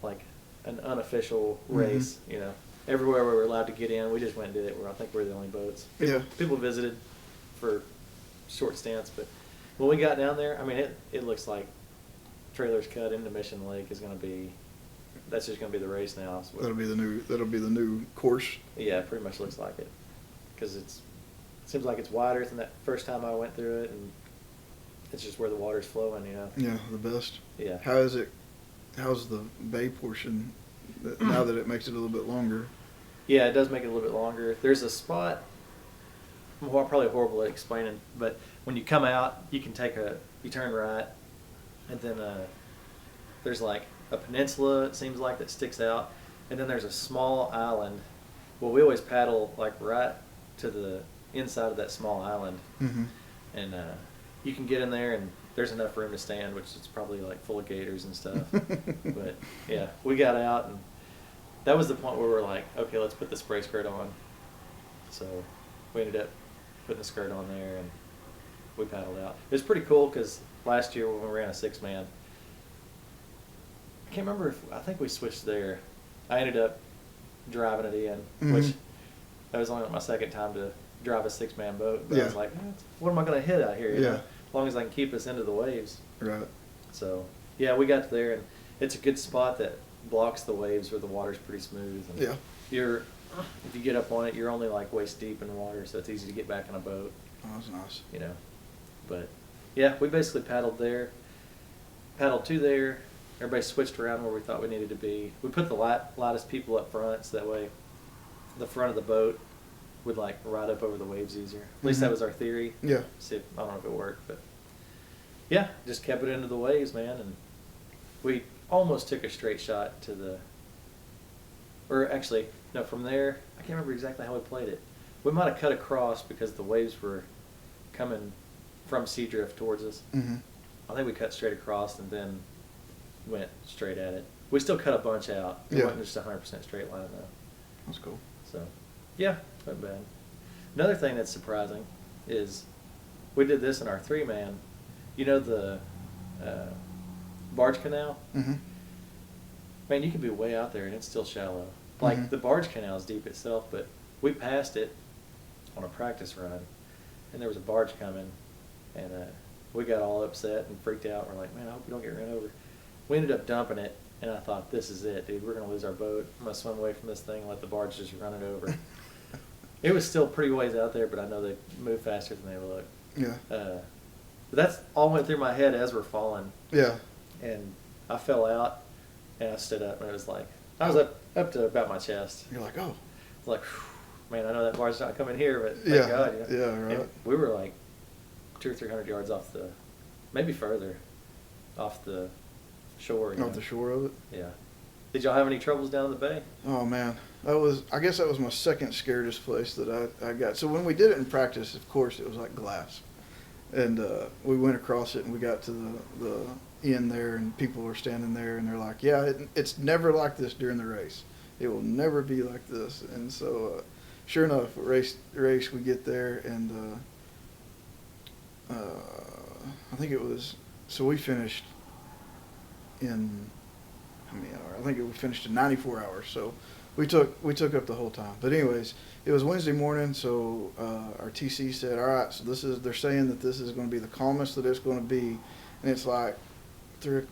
like an unofficial race. You know, everywhere we were allowed to get in, we just went and did it. I think we're the only boats. People visited for short stints, but when we got down there, I mean, it looks like trailer's cut into Mission Lake is going to be. That's just going to be the race now. So That'll be the new course. yeah, it pretty much looks like it, because it seems like it's wider than that first time I went through it, and It's just where the water's flowing, Yeah, the best. Yeah. How's the bay portion now that it makes it a little bit longer? Yeah, it does make it a little bit longer. There's a spot, well, probably horrible at explaining, but when you come out, you turn right, and then there's like a peninsula, it seems like, that sticks out, and then there's a small island. Well, we always paddle like right to the inside of that small island, Mm-hmm. and you can get in there, and there's enough room to stand, which is probably like full of gators and stuff. But yeah, we got out, and that was the point where we're like, okay, let's put the spray skirt on. So we ended up putting the skirt on there, and we paddled out. It was pretty cool because last year when we ran a 6-man, I can't remember I think we switched there. I ended up driving it in, Mm-hmm. which that was only my second time to drive a 6-man boat. But I was Yeah. like, what am I going to hit out here? You Yeah. know? As long as I can keep us into the waves. Right. So yeah, we got there, and it's a good spot that blocks the waves where the water's pretty smooth. And Yeah. if you get up on it, you're only like waist deep in water, so it's easy to get back in a boat. Oh, that's nice. But yeah, we basically paddled to there. Everybody switched around where we thought we needed to be. We put the lightest people up front, so that way the front of the boat would like ride up over the waves easier. At least that was our theory. Yeah. See if, I don't know if it worked, but yeah, just kept it into the waves, man, and we almost took a straight shot to the, or actually, no, from there, I can't remember exactly how we played it. We might have cut across because the waves were coming from Seadrift towards us. Mm-hmm. I think we cut straight across and then went straight at it. We still cut a bunch out. It Yeah. wasn't just 100% straight line, though. That's cool. So, yeah, not bad. Another thing that's surprising is we did this in our 3-man. You know the barge canal? Mm-hmm. Man, you can be way out there and it's still shallow. Like Mhm. the barge canal is deep itself, but we passed it on a practice run, and there was a barge coming, and we got all upset and freaked out. We're like, man, I hope we don't get run over. We ended up dumping it, and I thought, this is it, dude. We're going to lose our boat. I'm going to swim away from this thing and let the barge just run it over. It was still pretty ways out there, but I know they move faster than they look. Yeah. But that's all went through my head as we're falling. Yeah. And I fell out, and I stood up, and it was like, I was up to about my chest. You're like, oh. It's like, whew, man, I know that barge's not coming here, but thank Yeah, God. You know? yeah, right. And we were like 200 or 300 yards off maybe further, off the shore. Off the shore of it. Yeah. Did y'all have any troubles down in the bay? Oh man, I guess that was my second scariest place that I got. So when we did it in practice, of course, it was like glass, and we went across it and we got to the end there, and people were standing there and they're like, yeah, it's never like this during the race. It will never be like this. And so, sure enough, race we get there, and I think it was, so we finished in, how many hours? I think we finished in 94 hours. So we took up the whole time. But anyways, it was Wednesday morning, so our TC said, all right, so they're saying that this is going to be the calmest that it's going to be, and it's like 3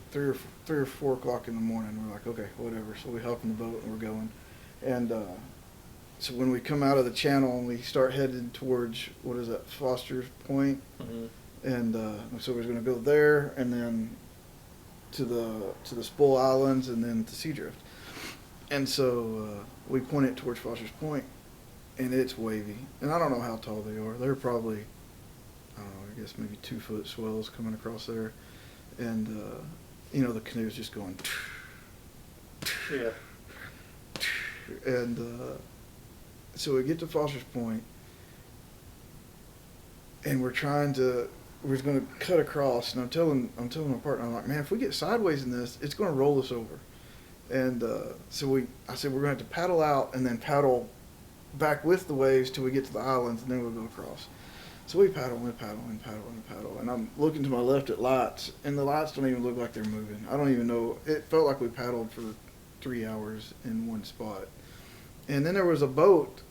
or 4 o'clock in the morning. We're like, okay, whatever. So we hop in the boat and we're going, and so when we come out of the channel and we start headed towards, what is that, Foster's Point, Mm-hmm. and so we're going to go there and then to the Spoil Islands and then to Seadrift. And so we point it towards Foster's Point, and it's wavy. And I don't know how tall they are. They're probably, I don't know, I guess maybe 2-foot swells coming across there. And, the canoe's just going. Yeah. And so we get to Foster's Point, and we're going to cut across, and I'm telling my partner, I'm like, man, if we get sideways in this, it's going to roll us over. And so I said, we're going to have to paddle out and then paddle back with the waves till we get to the islands, and then we'll go across. So we paddle and paddle and paddle and paddle, and I'm looking to my left at lights, and the lights don't even look like they're moving. I don't even know. It felt like we paddled for 3 hours in one spot. And then there was a boat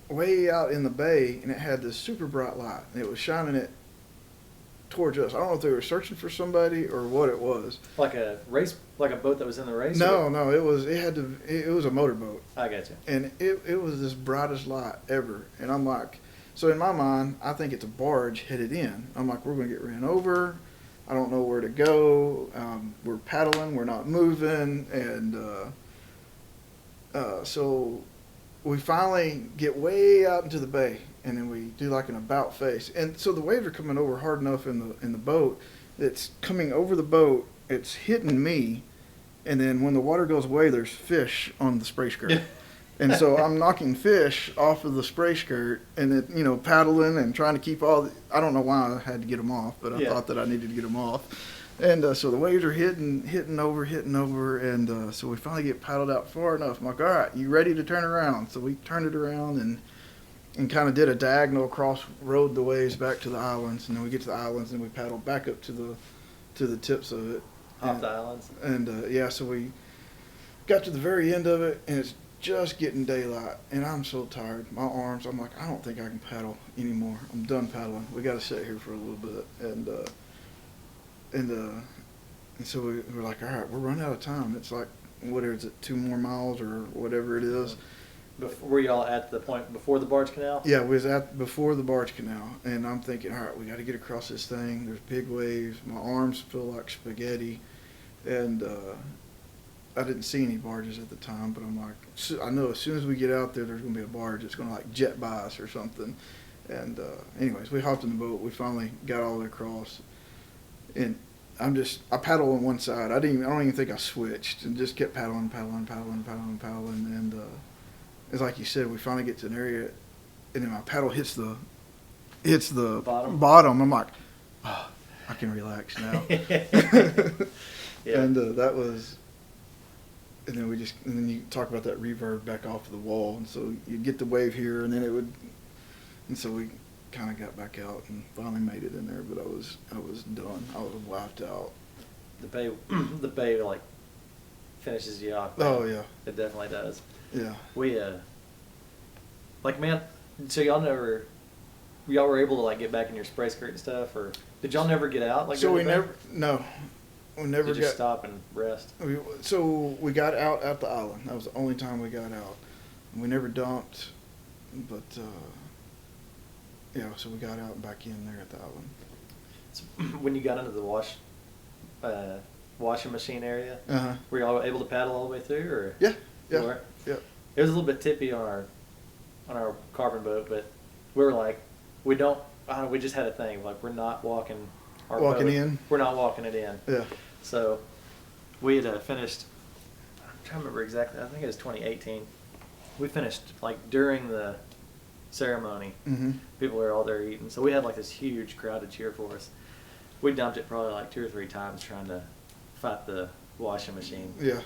way out in the bay, and it had this super bright light, and it was shining it towards us. I don't know if they were searching for somebody or what it was. Like a boat that was in the race? No, it was a motorboat. I got you. And it was this brightest light ever. And I'm like, So in my mind, I think it's a barge headed in. I'm like, we're going to get ran over. I don't know where to go. We're paddling. We're not moving. And so we finally get way out into the bay, and then we do like an about face. And so the waves are coming over hard enough in the boat. It's coming over the boat. It's hitting me. And then when the water goes away, there's fish on the spray skirt. And so I'm knocking fish off of the spray skirt and then, you know, paddling and trying to keep I don't know why I had to get them off, but I thought that I needed to get them off. And so the waves are hitting over. And so we finally get paddled out far enough. I'm like, all right, you ready to turn around? So we turned it around and kind of did a diagonal across, rode the waves back to the islands. And then we get to the islands and we paddled back up to the tips of it. Off the islands? And so we got to the very end of it, and it's just getting daylight, and I'm so tired. My arms, I'm like, I don't think I can paddle anymore. I'm done paddling. We got to sit here for a little bit, and so we're like, all right, we're running out of time. It's like, what is it, 2 more miles or whatever it is. Were y'all at the point before the barge canal? Yeah, we was before the barge canal, and I'm thinking, all right, we got to get across this thing. There's big waves. My arms feel like spaghetti, and I didn't see any barges at the time, but I'm like, I know as soon as we get out there's going to be a barge. It's going to like jet by us or something. And anyways, we hopped in the boat. We finally got all the way across, and I paddled on one side. I don't even think I switched, and just kept paddling. And it's like you said, we finally get to an area, and then my paddle hits the bottom. I'm like, oh, I can relax now. Yeah. And that was. And then you talk about that reverb back off of the wall, and so you get the wave here, and then and so we kind of got back out and finally made it in there. But I was done. I was wiped out. The bay like finishes you off. Man. Oh yeah, it definitely does. Yeah. We man. So y'all were able to like get back in your spray skirt and stuff, or did y'all never get out? Like so we never. No. We never just stop and rest. So we got out at the island. That was the only time we got out. We never dumped, but so we got out and back in there at the island. So when you got into the washing machine area, were y'all able to paddle all the way through, or yeah. It was a little bit tippy on our carbon boat, but we were like, we just had a thing like we're not walking our boat. In. We're not walking it in. Yeah. So we had finished, I'm trying to remember exactly, I think it was 2018. We finished like during the ceremony. Mm-hmm. People were all there eating. So we had like this huge crowd to cheer for us. We dumped it probably like 2 or 3 times trying to fight the washing machine. Yeah.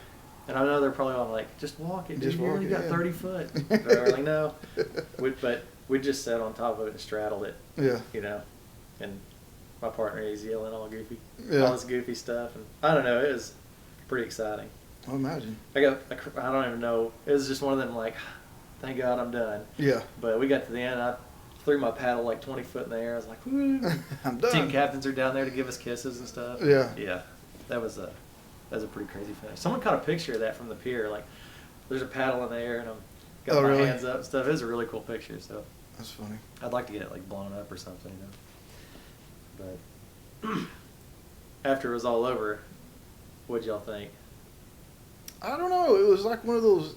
And I know they're probably all like, just walk it, dude. You only got 30 foot. But we're like, no. But we just sat on top of it and straddled it. Yeah. You know, and my partner, he's yelling all goofy. Yeah. All this goofy stuff. And I don't know, it was pretty exciting. I'll imagine. I don't even know. It was just one of them like, thank God I'm done. Yeah. But we got to the end. I threw my paddle like 20 foot in the air. I was like, woo. I'm done. Team captains are down there to give us kisses and stuff. Yeah. Yeah. That was a pretty crazy finish. Someone caught a picture of that from the pier. Like, there's a paddle in the air and I'm got my really? hands up and stuff. It was a really cool picture. So that's funny. I'd like to get it like blown up or something, you know. But after it was all over, what'd y'all think? I don't know. It was like one of those.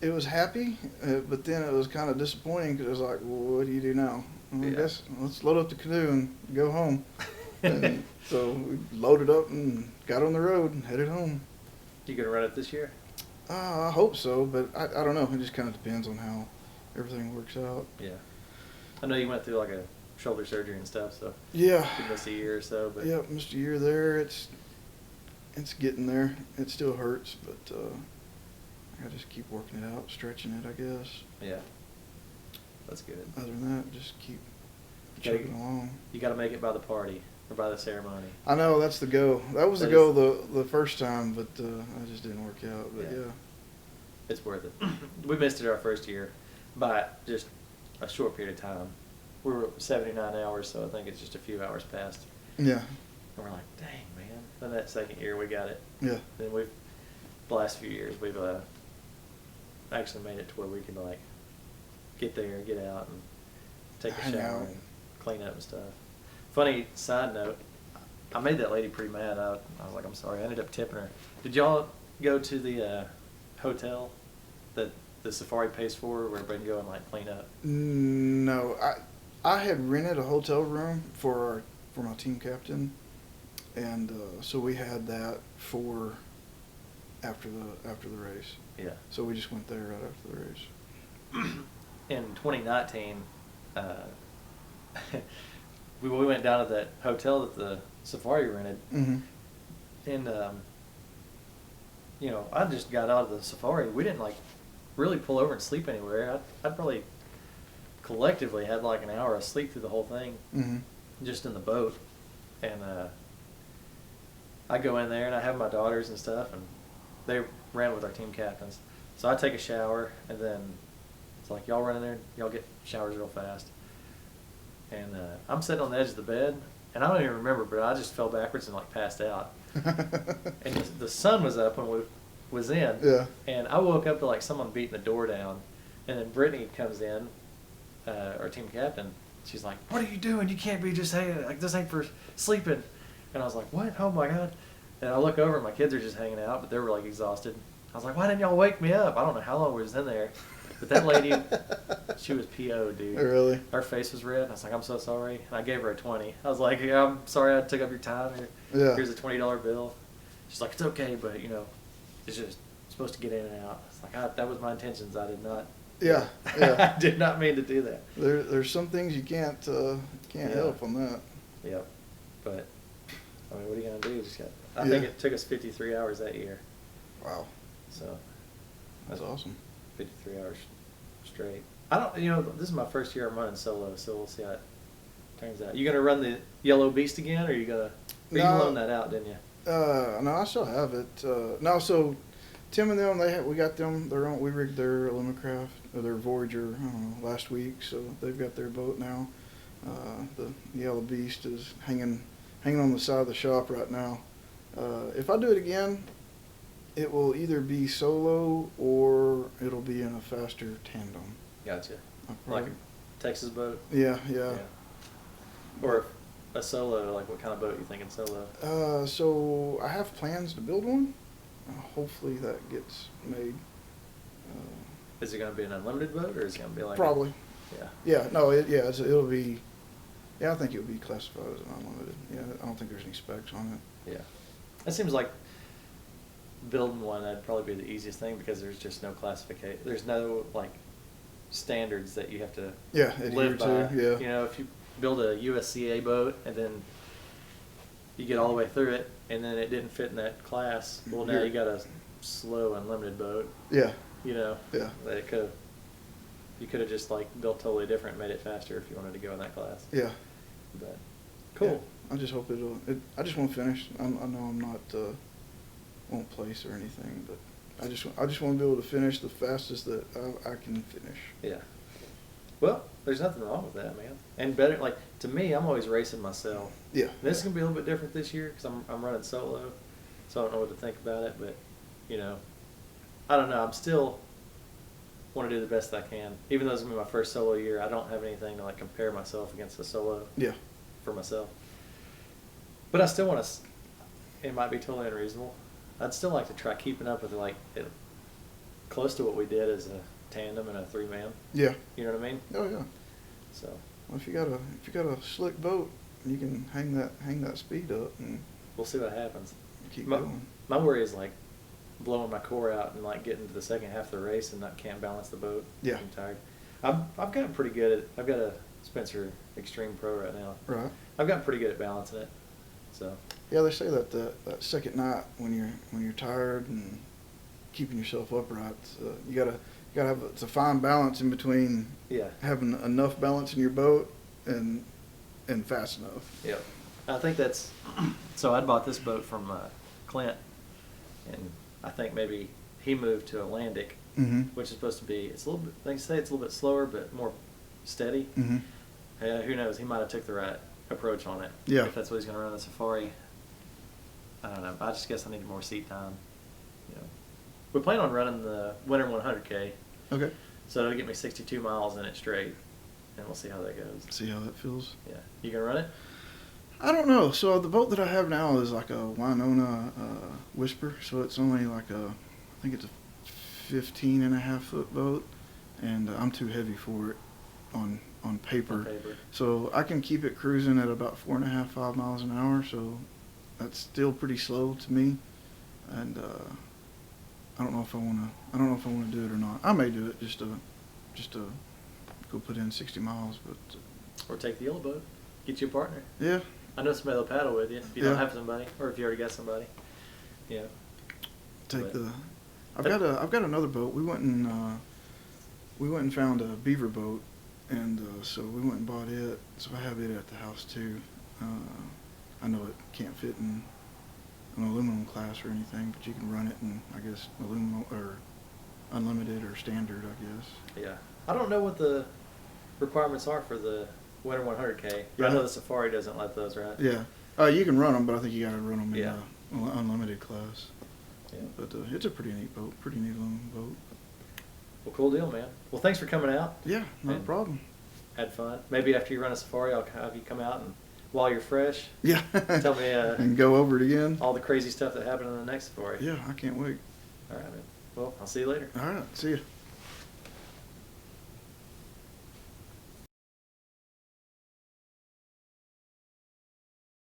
It was happy, but then it was kind of disappointing because it was like, well, what do you do now? Well, I guess let's load up the canoe and go home. And so we loaded up and got on the road and headed home. You gonna run it this year? I hope so, but I don't know. It just kind of depends on how everything works out. Yeah. I know you went through like a shoulder surgery and stuff, so yeah, you missed a year or so. But yeah, missed a year there. It's getting there. It still hurts, but I just keep working it out, stretching it, I guess. Yeah, that's good. Other than that, just keep chugging along. You got to make it by the party or by the ceremony. I know that's the goal. That was the goal the first time, but I just didn't work out. But yeah, it's worth it. We missed it our first year by just a short period of time. We were 79 hours, so I think it's just a few hours past. Yeah. And we're like, dang, man. Then that second year we got it. Yeah. Then the last few years we've actually made it to where we can like get there, get out, and take a I shower know. and clean up and stuff. Funny side note, I made that lady pretty mad. I was like, I'm sorry. I ended up tipping her. Did y'all go to the hotel that the safari pays for, where everybody can go and like clean up? No, I had rented a hotel room for my team captain, and so we had that for after the race. Yeah. So we just went there right after the race. In 2019, we went down to that hotel that the safari rented, Mm-hmm. and I just got out of the safari. We didn't like really pull over and sleep anywhere. I'd probably collectively had like an hour of sleep through the whole thing, Mm-hmm. just in the boat. And I go in there and I have my daughters and stuff, and they ran with our team captains. So I take a shower, and then it's like, y'all run in there, y'all get showers real fast. And I'm sitting on the edge of the bed, and I don't even remember, but I just fell backwards and like passed out. And the sun was up when we was in. Yeah. And I woke up to like someone beating the door down, and then Brittany comes in, our team captain. She's like, "What are you doing? You can't be just hanging, like this ain't for sleeping." And I was like, "What? Oh my god!" And I look over, and my kids are just hanging out, but they were like exhausted. I was like, "Why didn't y'all wake me up?" I don't know how long we was in there, but that lady, she was PO, dude. Really? Her face was red. I was like, "I'm so sorry." And I gave her a 20. I was like, "Yeah, I'm sorry I took up your time. Yeah. Here's a $20 bill." She's like, "It's okay, but it's just supposed to get in and out." It's like, that was my intentions. I did not. Yeah. Yeah. I did not mean to do that. There's some things you can't Yeah. help on that. Yep. But I mean, what are you gonna do? I think Yeah. it took us 53 hours that year. Wow. So That's awesome. 53 hours straight. I don't. This is my first year I'm running solo, so we'll see how it turns out. You gonna run the Yellow Beast again, or you gonna? Or you No. loaned that out, didn't you? No, I still have it. No, so Tim and them, we got them. We rigged their Limicraft, or their Voyager, I don't know, last week. So they've got their boat now. The Yellow Beast is hanging on the side of the shop right now. If I do it again, it will either be solo or it'll be in a faster tandem. Gotcha. I'll Like probably- a Texas boat. Yeah, yeah. Or a solo. Like what kind of boat you thinking solo? So I have plans to build one. Hopefully that gets made. Is it gonna be an unlimited boat, or is it gonna be like? Probably. Yeah. Yeah. No. It'll be. Yeah, I think it'll be classified as an unlimited. Yeah, I don't think there's any specs on it. Yeah. That seems like building one. That'd probably be the easiest thing because there's just no classification. There's no like standards that you have to Yeah, adhere live by. to. Yeah. If you build a USCA boat and then you get all the way through it and then it didn't fit in that class, well now you got a slow unlimited boat. Yeah. Yeah. Yeah. You could have just like built totally different and made it faster if you wanted to go in that class. Yeah. But cool. Yeah, I just hope I just want to finish. I know I'm not won't place or anything, but I just want to be able to finish the fastest that I can finish. Yeah. Well, there's nothing wrong with that, man. And better, like, to me, I'm always racing myself. Yeah. This is going to be a little bit different this year because I'm running solo, so I don't know what to think about it. But, I don't know. I'm still want to do the best I can. Even though it's going to be my first solo year, I don't have anything to, like, compare myself against a solo Yeah. for myself. But I still want to, it might be totally unreasonable. I'd still like to try keeping up with, like, close to what we did as a tandem and a three-man. Yeah. You know what I mean? Oh yeah. So Well, if you got a slick boat, you can hang that speed up and we'll see what happens. keep my, going. My worry is like blowing my core out and like getting to the second half of the race and can't balance the boat. Yeah. I'm tired. I've gotten pretty good at. I've got a Spencer Extreme Pro right now. Right. I've gotten pretty good at balancing it. So. Yeah, they say that that second night when you're tired and keeping yourself upright, you gotta have it's a fine balance in between. Yeah. Having enough balance in your boat and fast enough. Yep. I think that's. So I bought this boat from Clint, and I think maybe he moved to Atlantic, Mm-hmm. which is supposed to be. It's a little bit. They say it's a little bit slower, but more steady. Mm-hmm. Who knows? He might have took the right approach on it. Yeah. If that's what he's going to run the Safari. I don't know. I just guess I need more seat time. We plan on running the Winter 100K. Okay. So it'll get me 62 miles in it straight, and we'll see how that goes. See how that feels. Yeah. You gonna run it? I don't know. So the boat that I have now is like a Winona Whisper. So it's only like I think it's a 15.5 foot boat, and I'm too heavy for it on paper. On paper. So I can keep it cruising at about 4.5, 5 miles an hour. So that's still pretty slow to me, and I don't know if I want to do it or not. I may do it just to go put in 60 miles, but Or take the yellow boat. Get you a partner. yeah. I know somebody that'll paddle with you if you Yeah. don't have somebody, or if you already got somebody. Yeah. Take But- the. I've got another boat. We went and found a beaver boat, and so we went and bought it. So I have it at the house too. I know it can't fit in an aluminum class or anything, but you can run it in, I guess, aluminum or unlimited or standard, I guess. Yeah. I don't know what the requirements are for the Winter 100K. But I Yeah. know the Safari doesn't let those, right? Yeah. You can run them, but I think you got to run them Yeah. in the unlimited class. Yeah. But it's a pretty neat boat, pretty neat aluminum boat. Well, cool deal, man. Well, thanks for coming out. Yeah, no And- problem. Had fun. Maybe after you run a Safari, I'll have you come out and while you're fresh, Yeah. tell me and go over it again. all the crazy stuff that happened in the next Safari. Yeah, I can't wait. All right, man. Well, I'll see you later. All right, see you.